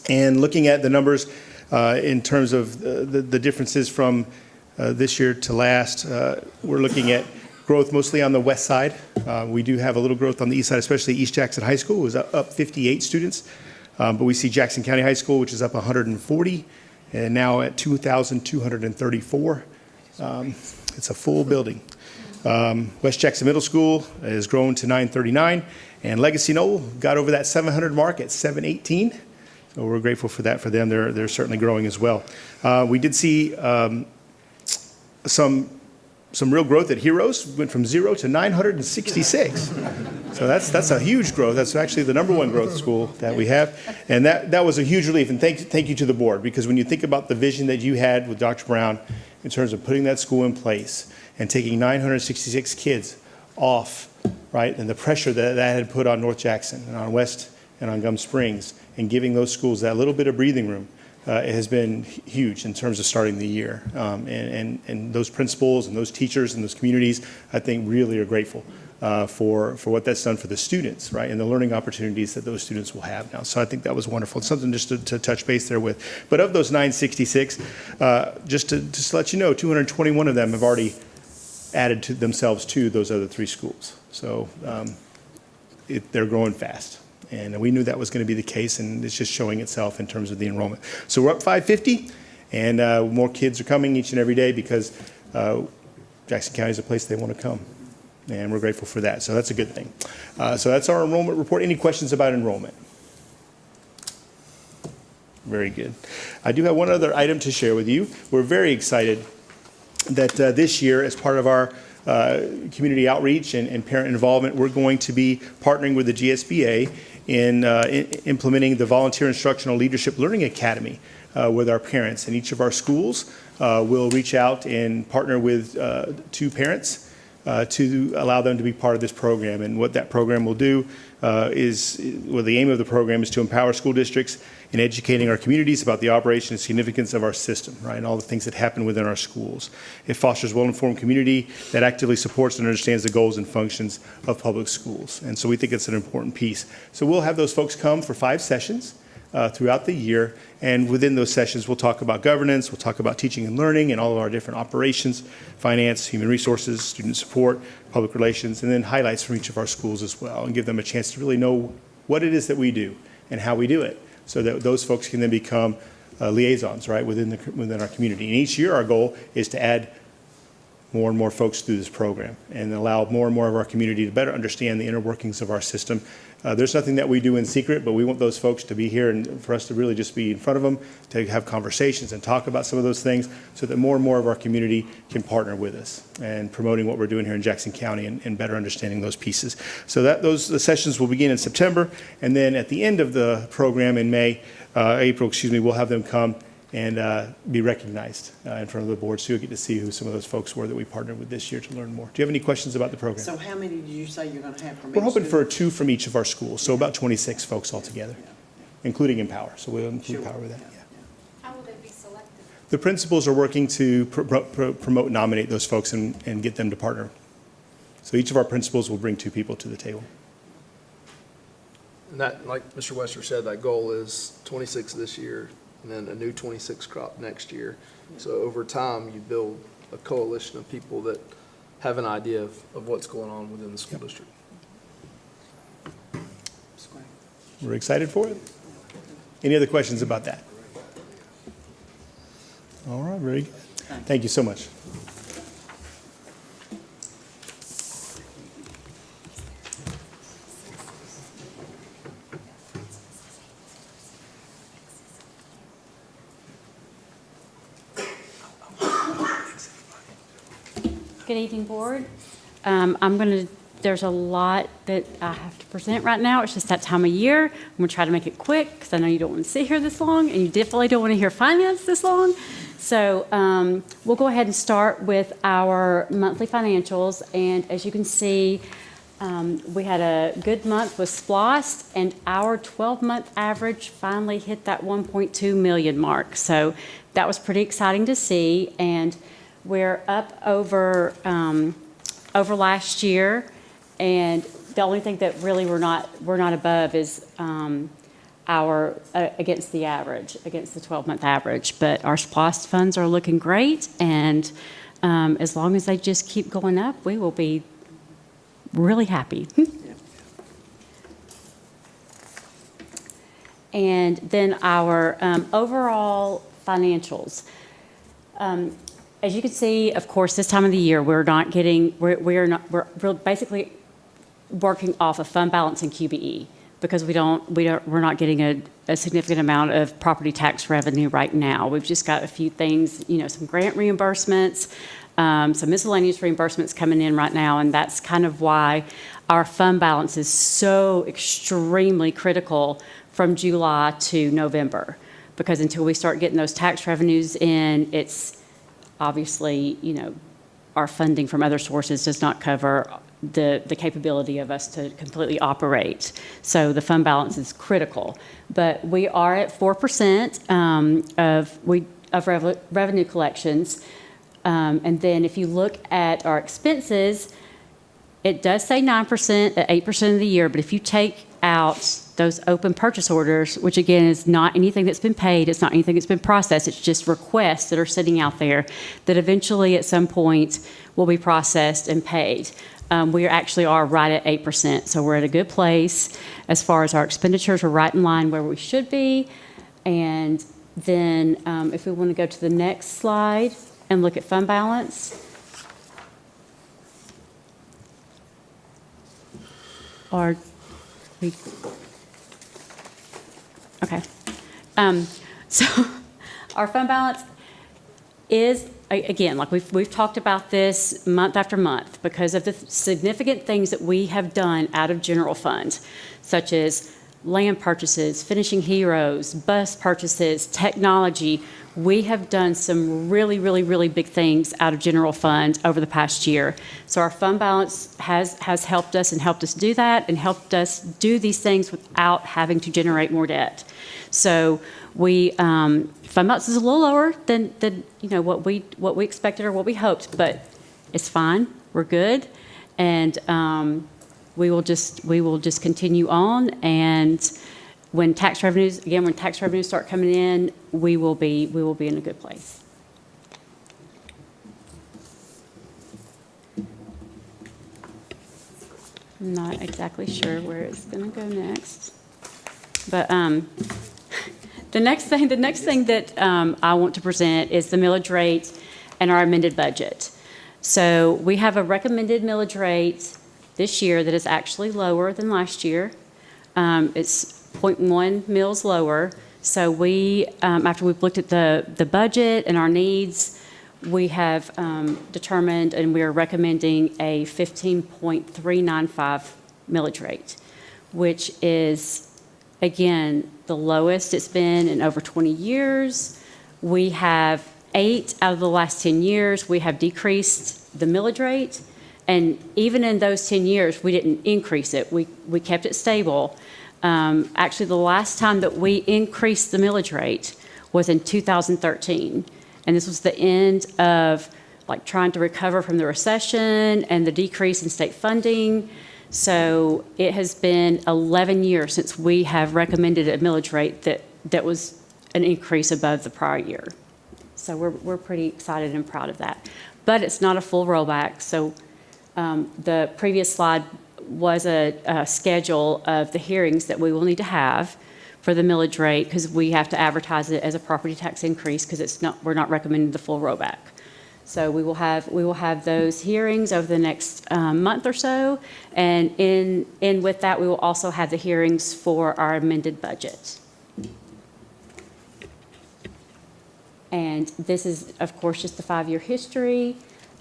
And looking at the numbers in terms of the differences from this year to last, we're looking at growth mostly on the west side. We do have a little growth on the east side, especially East Jackson High School was up 58 students. But we see Jackson County High School, which is up 140, and now at 2,234. It's a full building. West Jackson Middle School has grown to 939, and Legacy Knoll got over that 700 mark at 718. So we're grateful for that for them. They're certainly growing as well. We did see some real growth at Heroes. Went from 0 to 966. So that's a huge growth. That's actually the #1 growth school that we have. And that was a huge relief. And thank you to the board, because when you think about the vision that you had with Dr. Brown in terms of putting that school in place and taking 966 kids off, right, and the pressure that had put on North Jackson and on West and on Gum Springs, and giving those schools that little bit of breathing room, it has been huge in terms of starting the year. And those principals and those teachers and those communities, I think, really are grateful for what that's done for the students, right, and the learning opportunities that those students will have now. So I think that was wonderful. It's something just to touch base there with. But of those 966, just to let you know, 221 of them have already added to themselves to those other 3 schools. So they're growing fast. And we knew that was going to be the case, and it's just showing itself in terms of the enrollment. So we're up 550, and more kids are coming each and every day because Jackson County is a place they want to come, and we're grateful for that. So that's a good thing. So that's our enrollment report. Any questions about enrollment? Very good. I do have one other item to share with you. We're very excited that this year, as part of our community outreach and parent involvement, we're going to be partnering with the GSBA in implementing the Volunteer Instructional Leadership Learning Academy with our parents. And each of our schools will reach out and partner with 2 parents to allow them to be part of this program. And what that program will do the aim of the program is to empower school districts in educating our communities about the operation and significance of our system, right, and all the things that happen within our schools. It fosters well-informed community that actively supports and understands the goals and functions of public schools. And so we think it's an important piece. So we'll have those folks come for 5 sessions throughout the year, and within those sessions we'll talk about governance, we'll talk about teaching and learning and all of our different operations, finance, human resources, student support, public relations, and then highlights from each of our schools as well, and give them a chance to really know what it is that we do and how we do it, so that those folks can then become liaisons, right, within our community. And each year our goal is to add more and more folks through this program and allow more and more of our community to better understand the inner workings of our system. There's nothing that we do in secret, but we want those folks to be here and for us to really just be in front of them, to have conversations and talk about some of those things, so that more and more of our community can partner with us and promoting what we're doing here in Jackson County and better understanding those pieces. So the sessions will begin in September, and then at the end of the program in April, we'll have them come and be recognized in front of the board, so you'll get to see who some of those folks were that we partnered with this year to learn more. Do you have any questions about the program? So how many did you say you're going to have from each We're hoping for student? 2 from each of our schools, so about 26 folks altogether, including Empower. So we'll include Sure. Power with that. Yeah. Yeah. How will they be selected? The principals are working to promote and nominate those folks and get them to partner. So each of our principals will bring 2 people to the table. And that, like Mr. Wester said, that goal is 26 this year, and then a new 26 crop next year. So over time, you build a coalition of people that have an idea of what's going on within the school district. That's great. We're excited for it. Any other questions about that? All right, very good. Thank you so much. Good evening, Board. There's a lot that I have to present right now. It's just that time of year. I'm going to try to make it quick because I know you don't want to sit here this long, and you definitely don't want to hear finance this long. So we'll go ahead and start with our monthly financials. And as you can see, we had a good month with SPLOST, and our 12-month average finally hit that 1.2 million mark. So that was pretty exciting to see. And we're up over last year, and the only thing that really we're not above is our against the average, against the 12-month average. But our SPLOST funds are looking great, and as long as they just keep going up, we will be really happy. And then our overall financials. As you can see, of course, this time of the year, we're basically working off of fund balance and QBE because we're not getting a significant amount of property tax revenue right now. We've just got a few things, some grant reimbursements, some miscellaneous reimbursements coming in right now, and that's kind of why our fund balance is so extremely critical from July to November, because until we start getting those tax revenues in, it's obviously, our funding from other sources does not cover the capability of us to completely operate. So the fund balance is critical. But we are at 4% of revenue collections. And then if you look at our expenses, it does say 9% at 8% of the year. But if you take out those open purchase orders, which again is not anything that's been paid, it's not anything that's been processed, it's just requests that are sitting out there that eventually at some point will be processed and paid. We actually are right at 8%, so we're at a good place. As far as our expenditures, we're right in line where we should be. And then if we want to go to the next slide and look at fund balance. Or we... Okay. So our fund balance is, again, like we've talked about this month after month, because of the significant things that we have done out of general fund, such as land purchases, finishing heroes, bus purchases, technology. We have done some really, really, really big things out of general fund over the past year. So our fund balance has helped us do that and helped us do these things without having to generate more debt. So fund balance is a little lower than what we expected or what we hoped, but it's fine. We're good, and we will just continue on. And when tax revenues start coming in, we will be in a good place. I'm not exactly sure where it's going to go next, but the next thing that I want to present is the millage rate and our amended budget. So we have a recommended millage rate this year that is actually lower than last year. It's 0.1 mils lower. So we, after we've looked at the budget and our needs, we have determined and we are recommending a 15.395 millage rate, which is, again, the lowest it's been in over 20 years. We have 8 out of the last 10 years, we have decreased the millage rate. And even in those 10 years, we didn't increase it. We kept it stable. Actually, the last time that we increased the millage rate was in 2013. And this was the end of trying to recover from the recession and the decrease in state funding. So it has been 11 years since we have recommended a millage rate that was an increase above the prior year. So we're pretty excited and proud of that. But it's not a full rollback. So the previous slide was a schedule of the hearings that we will need to have for the millage rate, because we have to advertise it as a property tax increase, because we're not recommending the full rollback. So we will have those hearings over the next month or so, and in with that, we will also have the hearings for our amended budget. And this is, of course, just the 5-year history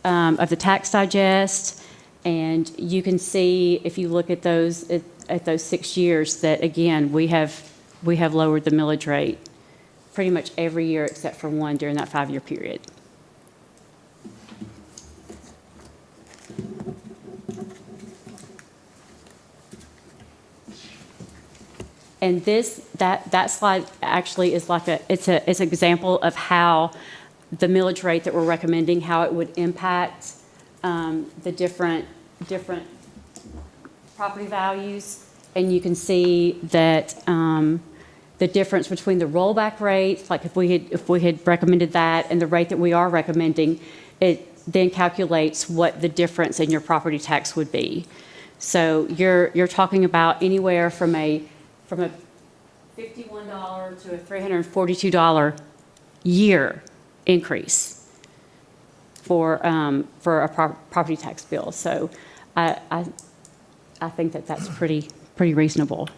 of the tax digest. And you can see, if you look at those 6 years, that again we have lowered the millage rate pretty much every year except for one during that 5-year period. And that slide actually is it's an example of how the millage rate that we're recommending, how it would impact the different property values. And you can see that the difference between the rollback rates, like if we had recommended that, and the rate that we are recommending, it then calculates what the difference in your property tax would be. So you're talking about anywhere from a $51 to a $342 year increase for a property tax bill. So I think that's pretty reasonable.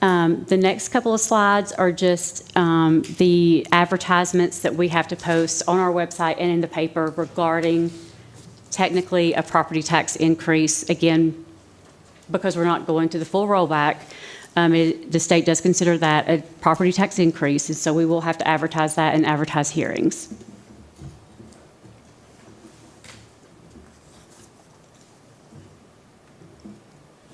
The next couple of slides are just the advertisements that we have to post on our website and in the paper regarding technically a property tax increase. Again, because we're not going to the full rollback, the state does consider that a property tax increase, and so we will have to advertise that and advertise hearings.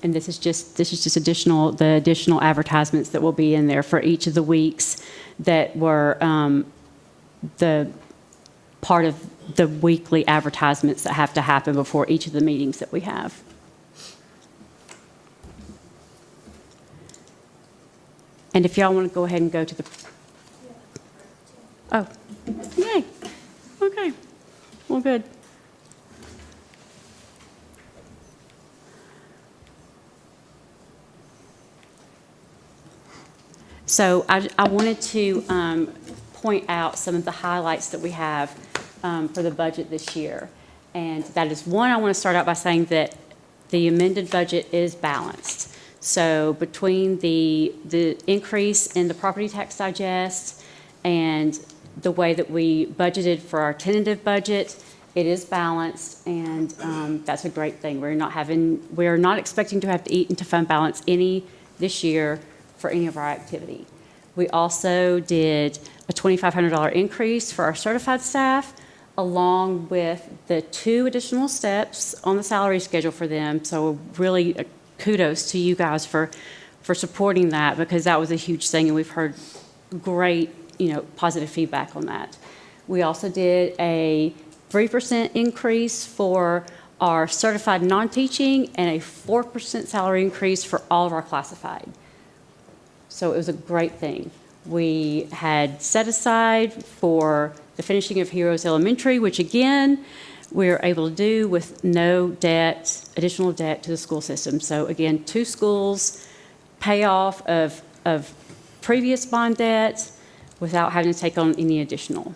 And this is just the additional advertisements that will be in there for each of the weeks that were the part of the weekly advertisements that have to happen before each of the meetings that we have. And if y'all want to go ahead and go to the... Oh, yay. Okay. Well, good. So I wanted to point out some of the highlights that we have for the budget this year. And that is, one, I want to start out by saying that the amended budget is balanced. So between the increase in the property tax digest and the way that we budgeted for our tentative budget, it is balanced, and that's a great thing. We're not expecting to have to eat into fund balance any this year for any of our activity. We also did a $2,500 increase for our certified staff, along with the 2 additional steps on the salary schedule for them. So really kudos to you guys for supporting that, because that was a huge thing, and we've heard great, positive feedback on that. We also did a 3% increase for our certified non-teaching and a 4% salary increase for all of our classified. So it was a great thing. We had set aside for the finishing of Heroes Elementary, which again, we're able to do with no debt, additional debt to the school system. So again, 2 schools, payoff of previous bond debt without having to take on any additional.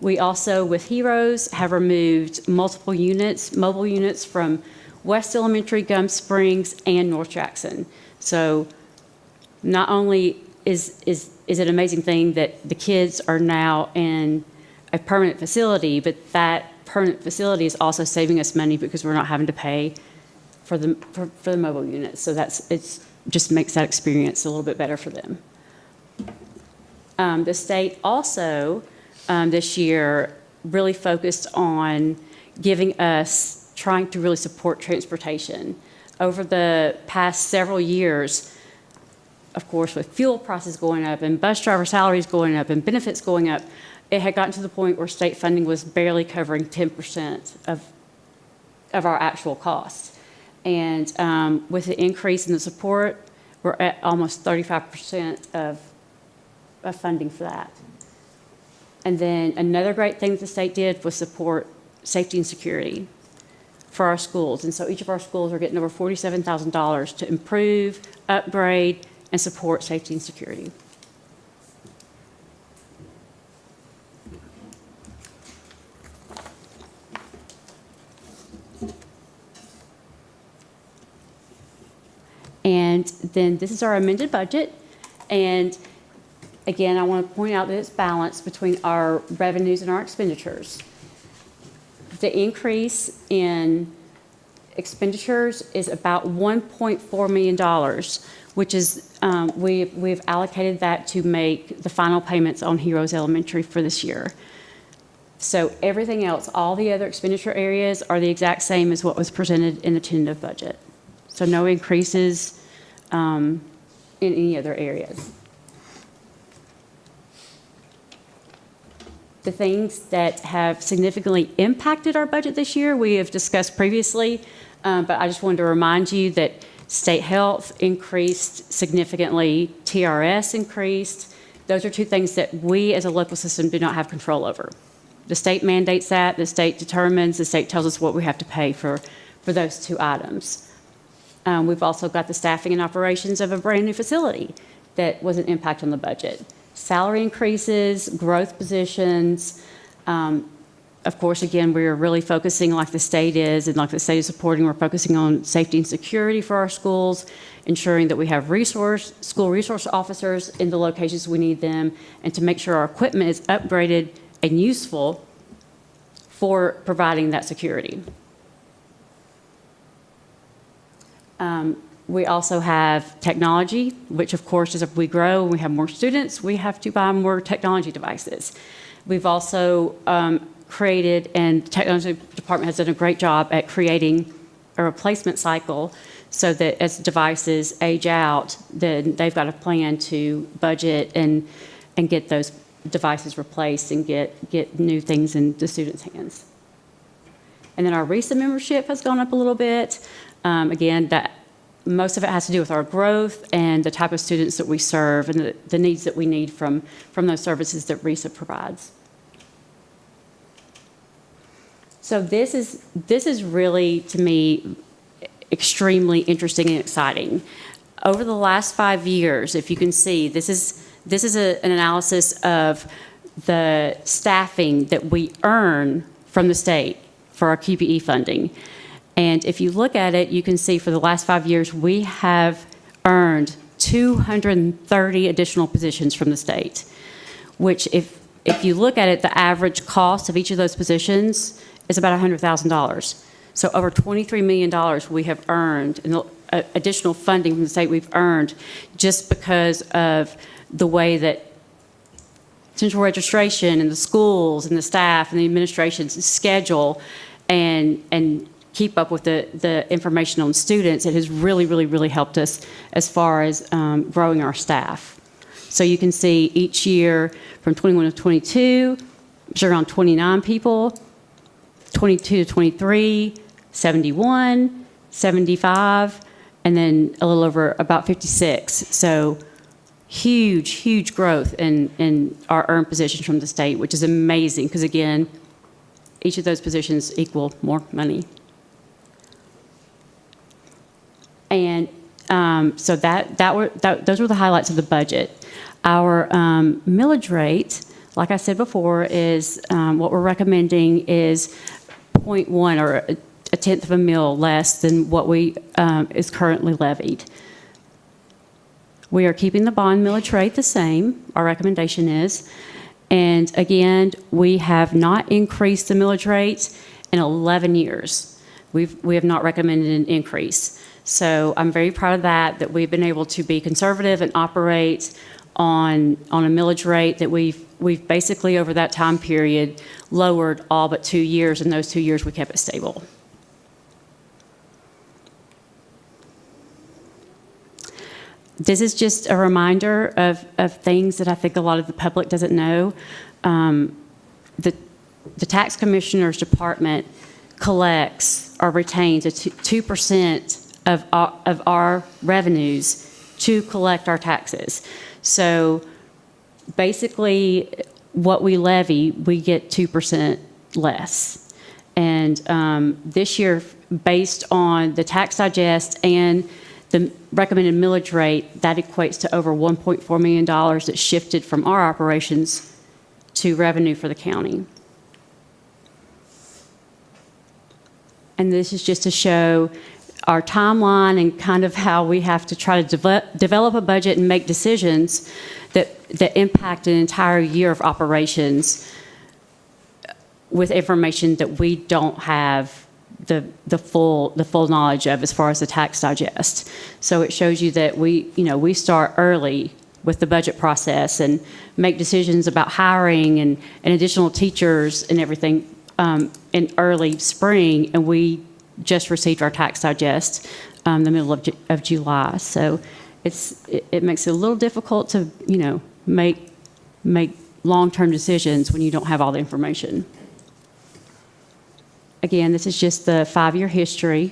We also, with Heroes, have removed multiple units, mobile units from West Elementary, Gum Springs, and North Jackson. So not only is it an amazing thing that the kids are now in a permanent facility, but that permanent facility is also saving us money because we're not having to pay for the mobile units. So it's just makes that experience a little bit better for them. The state also this year really focused on giving us, trying to really support transportation. Over the past several years, of course, with fuel prices going up and bus driver salaries going up and benefits going up, it had gotten to the point where state funding was barely covering 10% of our actual costs. And with the increase in the support, we're at almost 35% of funding for that. And then another great thing that the state did was support safety and security for our schools. And so each of our schools are getting over $47,000 to improve, upgrade, and support safety and security. And then this is our amended budget. And again, I want to point out that it's balanced between our revenues and our expenditures. The increase in expenditures is about $1.4 million, which is, we've allocated that to make the final payments on Heroes Elementary for this year. So everything else, all the other expenditure areas are the exact same as what was presented in the tentative budget. So no increases in any other areas. The things that have significantly impacted our budget this year, we have discussed previously, but I just wanted to remind you that state health increased significantly, TRS increased. Those are 2 things that we as a local system do not have control over. The state mandates that, the state determines, the state tells us what we have to pay for those 2 items. We've also got the staffing and operations of a brand new facility that was an impact on the budget. Salary increases, growth positions. Of course, again, we're really focusing, like the state is, and like the state is supporting, we're focusing on safety and security for our schools, ensuring that we have school resource officers in the locations we need them, and to make sure our equipment is upgraded and useful for providing that security. We also have technology, which of course, as if we grow and we have more students, we have to buy more technology devices. We've also created, and the technology department has done a great job at creating a replacement cycle so that as devices age out, then they've got a plan to budget and get those devices replaced and get new things in the students' hands. And then our RESA membership has gone up a little bit. Again, most of it has to do with our growth and the type of students that we serve and the needs that we need from those services that RESA provides. So this is really, to me, extremely interesting and exciting. Over the last 5 years, if you can see, this is an analysis of the staffing that we earn from the state for our QPE funding. And if you look at it, you can see for the last 5 years, we have earned 230 additional positions from the state, which if you look at it, the average cost of each of those positions is about $100,000. So over $23 million we have earned, and additional funding from the state we've earned just because of the way that central registration and the schools and the staff and the administration's schedule and keep up with the information on students. It has really, really, really helped us as far as growing our staff. So you can see each year from 21 to 22, it's around 29 people, 22 to 23, 71, 75, and then a little over about 56. So huge, huge growth in our earned positions from the state, which is amazing because, again, each of those positions equal more money. And so those were the highlights of the budget. Our millage rate, like I said before, is what we're recommending is 0.1 or a tenth of a mil less than what we is currently levied. We are keeping the bond millage rate the same, our recommendation is. And again, we have not increased the millage rate in 11 years. We have not recommended an increase. So I'm very proud of that we've been able to be conservative and operate on a millage rate that we've basically over that time period lowered all but 2 years. In those 2 years, we kept it stable. This is just a reminder of things that I think a lot of the public doesn't know. The tax commissioner's department collects or retains 2% of our revenues to collect our taxes. So basically, what we levy, we get 2% less. And this year, based on the tax digest and the recommended millage rate, that equates to over $1.4 million that shifted from our operations to revenue for the county. And this is just to show our timeline and kind of how we have to try to develop a budget and make decisions that impact an entire year of operations with information that we don't have the full knowledge of as far as the tax digest. So it shows you that we start early with the budget process and make decisions about hiring and additional teachers and everything in early spring, and we just received our tax digest the middle of July. So it makes it a little difficult to make long-term decisions when you don't have all the information. Again, this is just the 5-year history.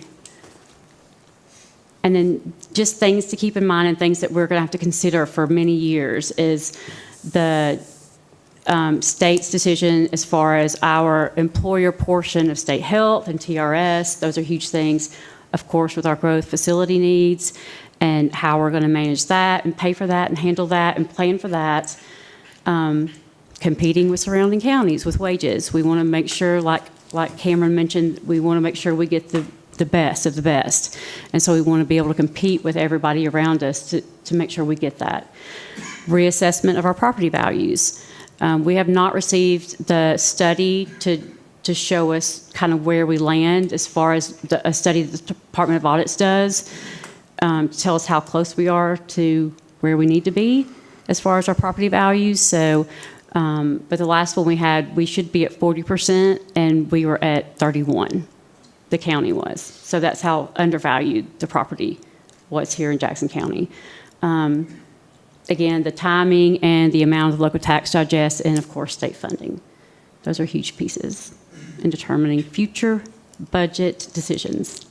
And then just things to keep in mind and things that we're going to have to consider for many years is the state's decision as far as our employer portion of state health and TRS. Those are huge things, of course, with our growth facility needs and how we're going to manage that and pay for that and handle that and plan for that. Competing with surrounding counties with wages. We want to make sure, like Cameron mentioned, we want to make sure we get the best of the best. And so we want to be able to compete with everybody around us to make sure we get that. Reassessment of our property values. We have not received the study to show us kind of where we land as far as a study that the Department of Audits does to tell us how close we are to where we need to be as far as our property values. So, but the last one we had, we should be at 40%, and we were at 31%. The county was. So that's how undervalued the property was here in Jackson County. Again, the timing and the amount of local tax digest and, of course, state funding. Those are huge pieces in determining future budget decisions.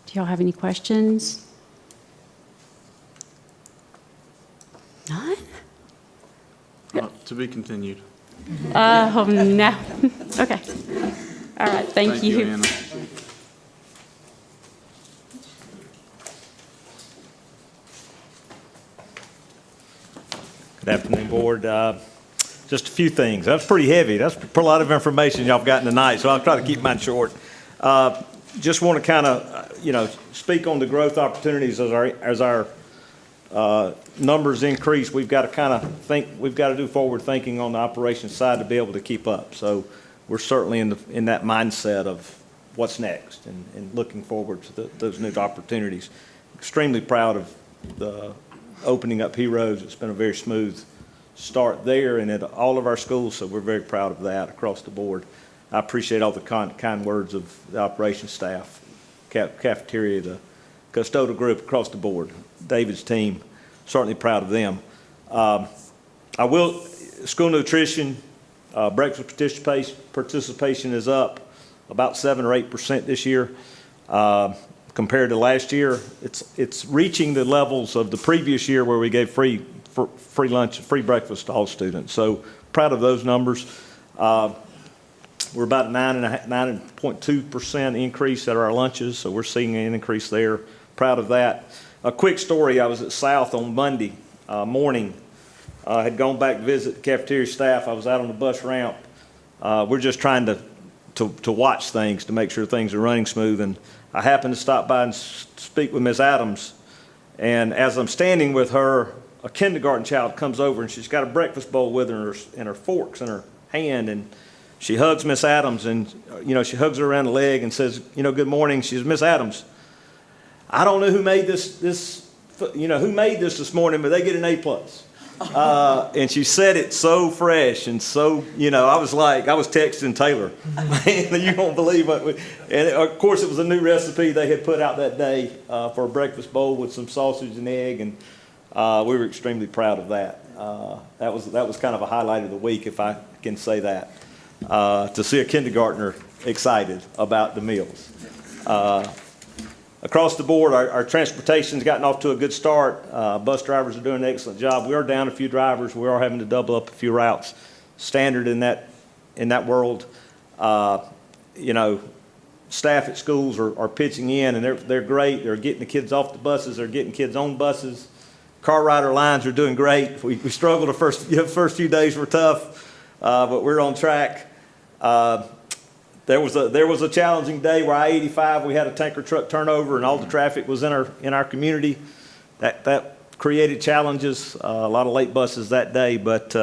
Do y'all have any questions? None? To be continued. Oh, no. Okay. All right, thank you. Anna. Good afternoon, Board. just a few things. That's pretty heavy. That's a lot of information y'all have gotten tonight, so I'll try to keep mine short. Just want to kind of, speak on the growth opportunities as our numbers increase. We've got to kind of think, we've got to do forward thinking on the operations side to be able to keep up. So we're certainly in that mindset of what's next and looking forward to those new opportunities. Extremely proud of the opening up Heroes. It's been a very smooth start there and at all of our schools, so we're very proud of that across the board. I appreciate all the kind words of the operations staff, cafeteria, the custodial group across the board. David's team, certainly proud of them. School nutrition, breakfast participation is up about 7 or 8% this year. Compared to last year, it's reaching the levels of the previous year where we gave free lunch, free breakfast to all students. So proud of those numbers. We're about 9.2% increase at our lunches, so we're seeing an increase there. Proud of that. A quick story, I was at South on Monday morning. I had gone back to visit the cafeteria staff. I was out on the bus ramp. We're just trying to watch things to make sure things are running smooth, and I happened to stop by and speak with Ms. Adams, and as I'm standing with her, a kindergarten child comes over and she's got a breakfast bowl with her and her forks in her hand, and she hugs Miss Adams, and she hugs her around the leg and says, good morning. She says, Miss Adams, I don't know who made this morning, but they get an A+. And she said it so fresh and so, I was texting Taylor, man, you won't believe what and of course it was a new recipe they had put out that day for a breakfast bowl with some sausage and egg, and we were extremely proud of that. That was kind of a highlight of the week, if I can say that, to see a kindergartner excited about the meals. Across the board, our transportation's gotten off to a good start. Bus drivers are doing an excellent job. We are down a few drivers. We are having to double up a few routes. Standard in that world. Staff at schools are pitching in, and they're great. They're getting the kids off the buses. They're getting kids on buses. Car rider lines are doing great. We struggled the first few days were tough, but we're on track. There was a challenging day where I-85, we had a tanker truck turnover and all the traffic was in our community. That created challenges, a lot of late buses that day, but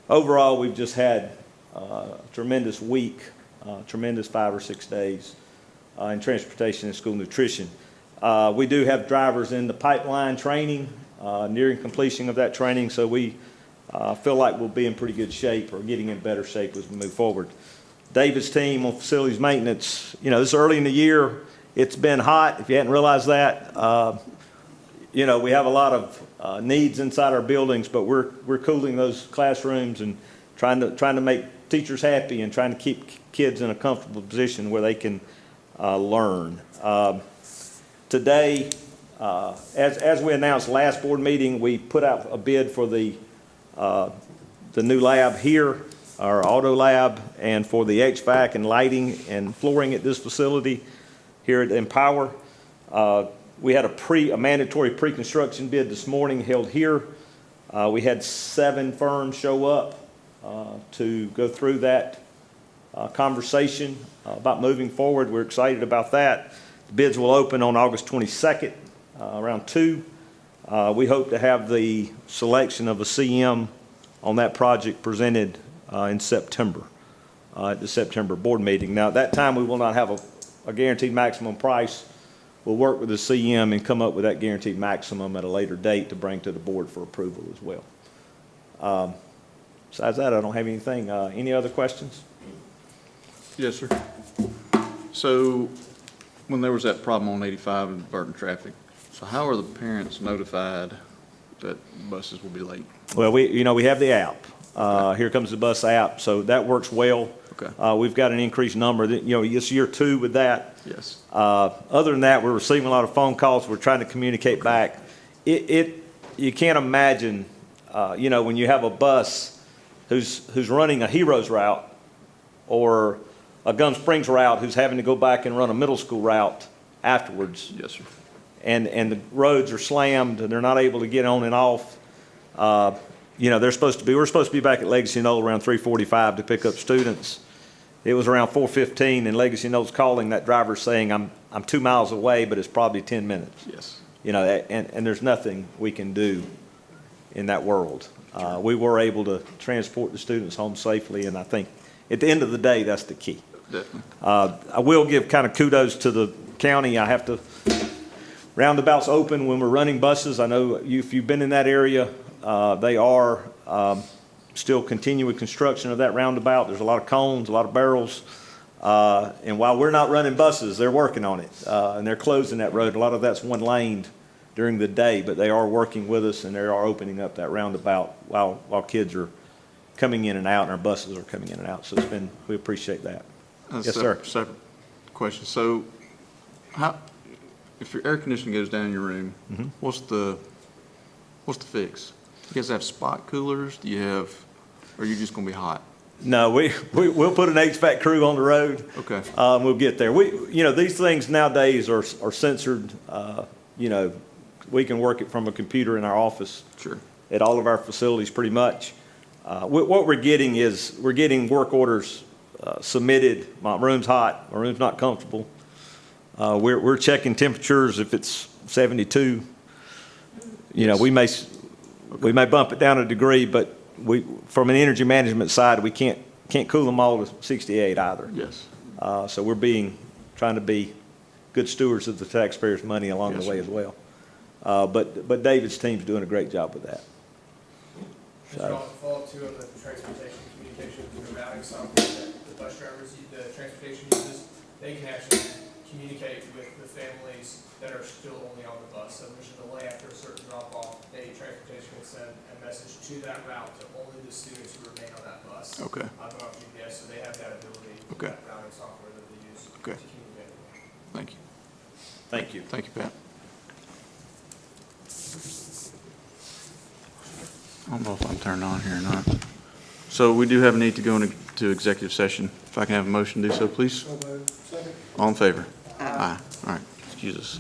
overall we've just had a tremendous week, tremendous 5 or 6 days in transportation and school nutrition. We do have drivers in the pipeline training, nearing completion of that training, so we feel like we'll be in pretty good shape or getting in better shape as we move forward. David's team on facilities maintenance, this is early in the year. It's been hot, if you hadn't realized that. We have a lot of needs inside our buildings, but we're cooling those classrooms and trying to make teachers happy and trying to keep kids in a comfortable position where they can learn. Today, as we announced last board meeting, we put out a bid for the new lab here, our auto lab, and for the HVAC and lighting and flooring at this facility here at Empower. We had a mandatory pre-construction bid this morning held here. We had 7 firms show up to go through that conversation about moving forward. We're excited about that. The bids will open on August 22nd, around 2. We hope to have the selection of a CM on that project presented in September, at the September board meeting. Now, at that time, we will not have a guaranteed maximum price. We'll work with the CM and come up with that guaranteed maximum at a later date to bring to the board for approval as well. Besides that, I don't have anything. Any other questions? Yes, sir. So when there was that problem on 85 and Burton traffic, so how are the parents notified that buses will be late? Well, we have the app. Here Comes the Bus app, so that works well. Okay. We've got an increased number. It's year 2 with that. Yes. Other than that, we're receiving a lot of phone calls. We're trying to communicate back. You can't imagine, when you have a bus who's running a Heroes route or a Gum Springs route who's having to go back and run a middle school route afterwards. Yes, sir. And the roads are slammed and they're not able to get on and off. we're supposed to be back at Legacy Knoll around 3:45 to pick up students. It was around 4:15 and Legacy Knoll's calling, that driver saying, I'm 2 miles away, but it's probably 10 minutes. Yes. And there's nothing we can do in that world. We were able to transport the students home safely, and I think at the end of the day, that's the key. Definitely. I will give kind of kudos to the county. I have to, roundabouts open when we're running buses. I know if you've been in that area, they are still continuing construction of that roundabout. There's a lot of cones, a lot of barrels. And while we're not running buses, they're working on it. And they're closing that road. A lot of that's one laned during the day, but they are working with us and they are opening up that roundabout while kids are coming in and out and our buses are coming in and out. So we appreciate that. Yes, sir. Separate question. So if your air conditioning goes down in your room, Mm-hmm. what's the fix? You guys have spot coolers? Or are you just gonna be hot? No, we'll put an HVAC crew on the road. Okay. We'll get there. These things nowadays are censored. We can work it from a computer in our office. Sure. At all of our facilities, pretty much. What we're getting is work orders submitted. My room's hot. My room's not comfortable. We're checking temperatures. If it's 72, we may bump it down a degree, but from an energy management side, we can't cool them all to 68 either. Yes. So we're trying to be good stewards of the taxpayers' money along Yes, the way sir. as well. But David's team's doing a great job with that. Follow-up too on the transportation communication through routing software that the bus drivers, the transportation uses, they can actually communicate with the families that are still only on the bus. So if there's a delay after a certain drop-off, transportation will send a message to that route to only the students who remain on that bus. Okay. Off GPS, so they have that ability, Okay. that routing software that they use Okay. to communicate. Thank you. Thank you. Thank you, Pat. I don't know if I'm turned on here or not. So we do have a need to go into executive session. If I can have a motion to do so, please. All in favor? Aye. All right. Excuse us.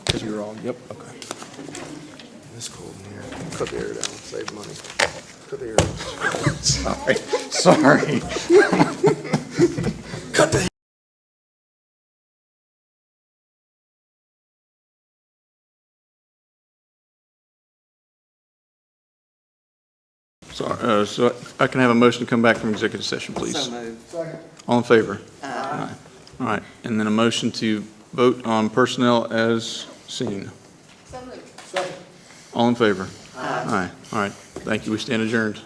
Because you're all, yep, okay. This cold in here. Cut the air down, save money. Cut the air down. Sorry. Cut the. Sorry, so I can have a motion to come back from executive session, please. So moved. All in favor? Aye. All right, and then a motion to vote on personnel as seen. All in favor? Aye. All right, thank you, we stand adjourned.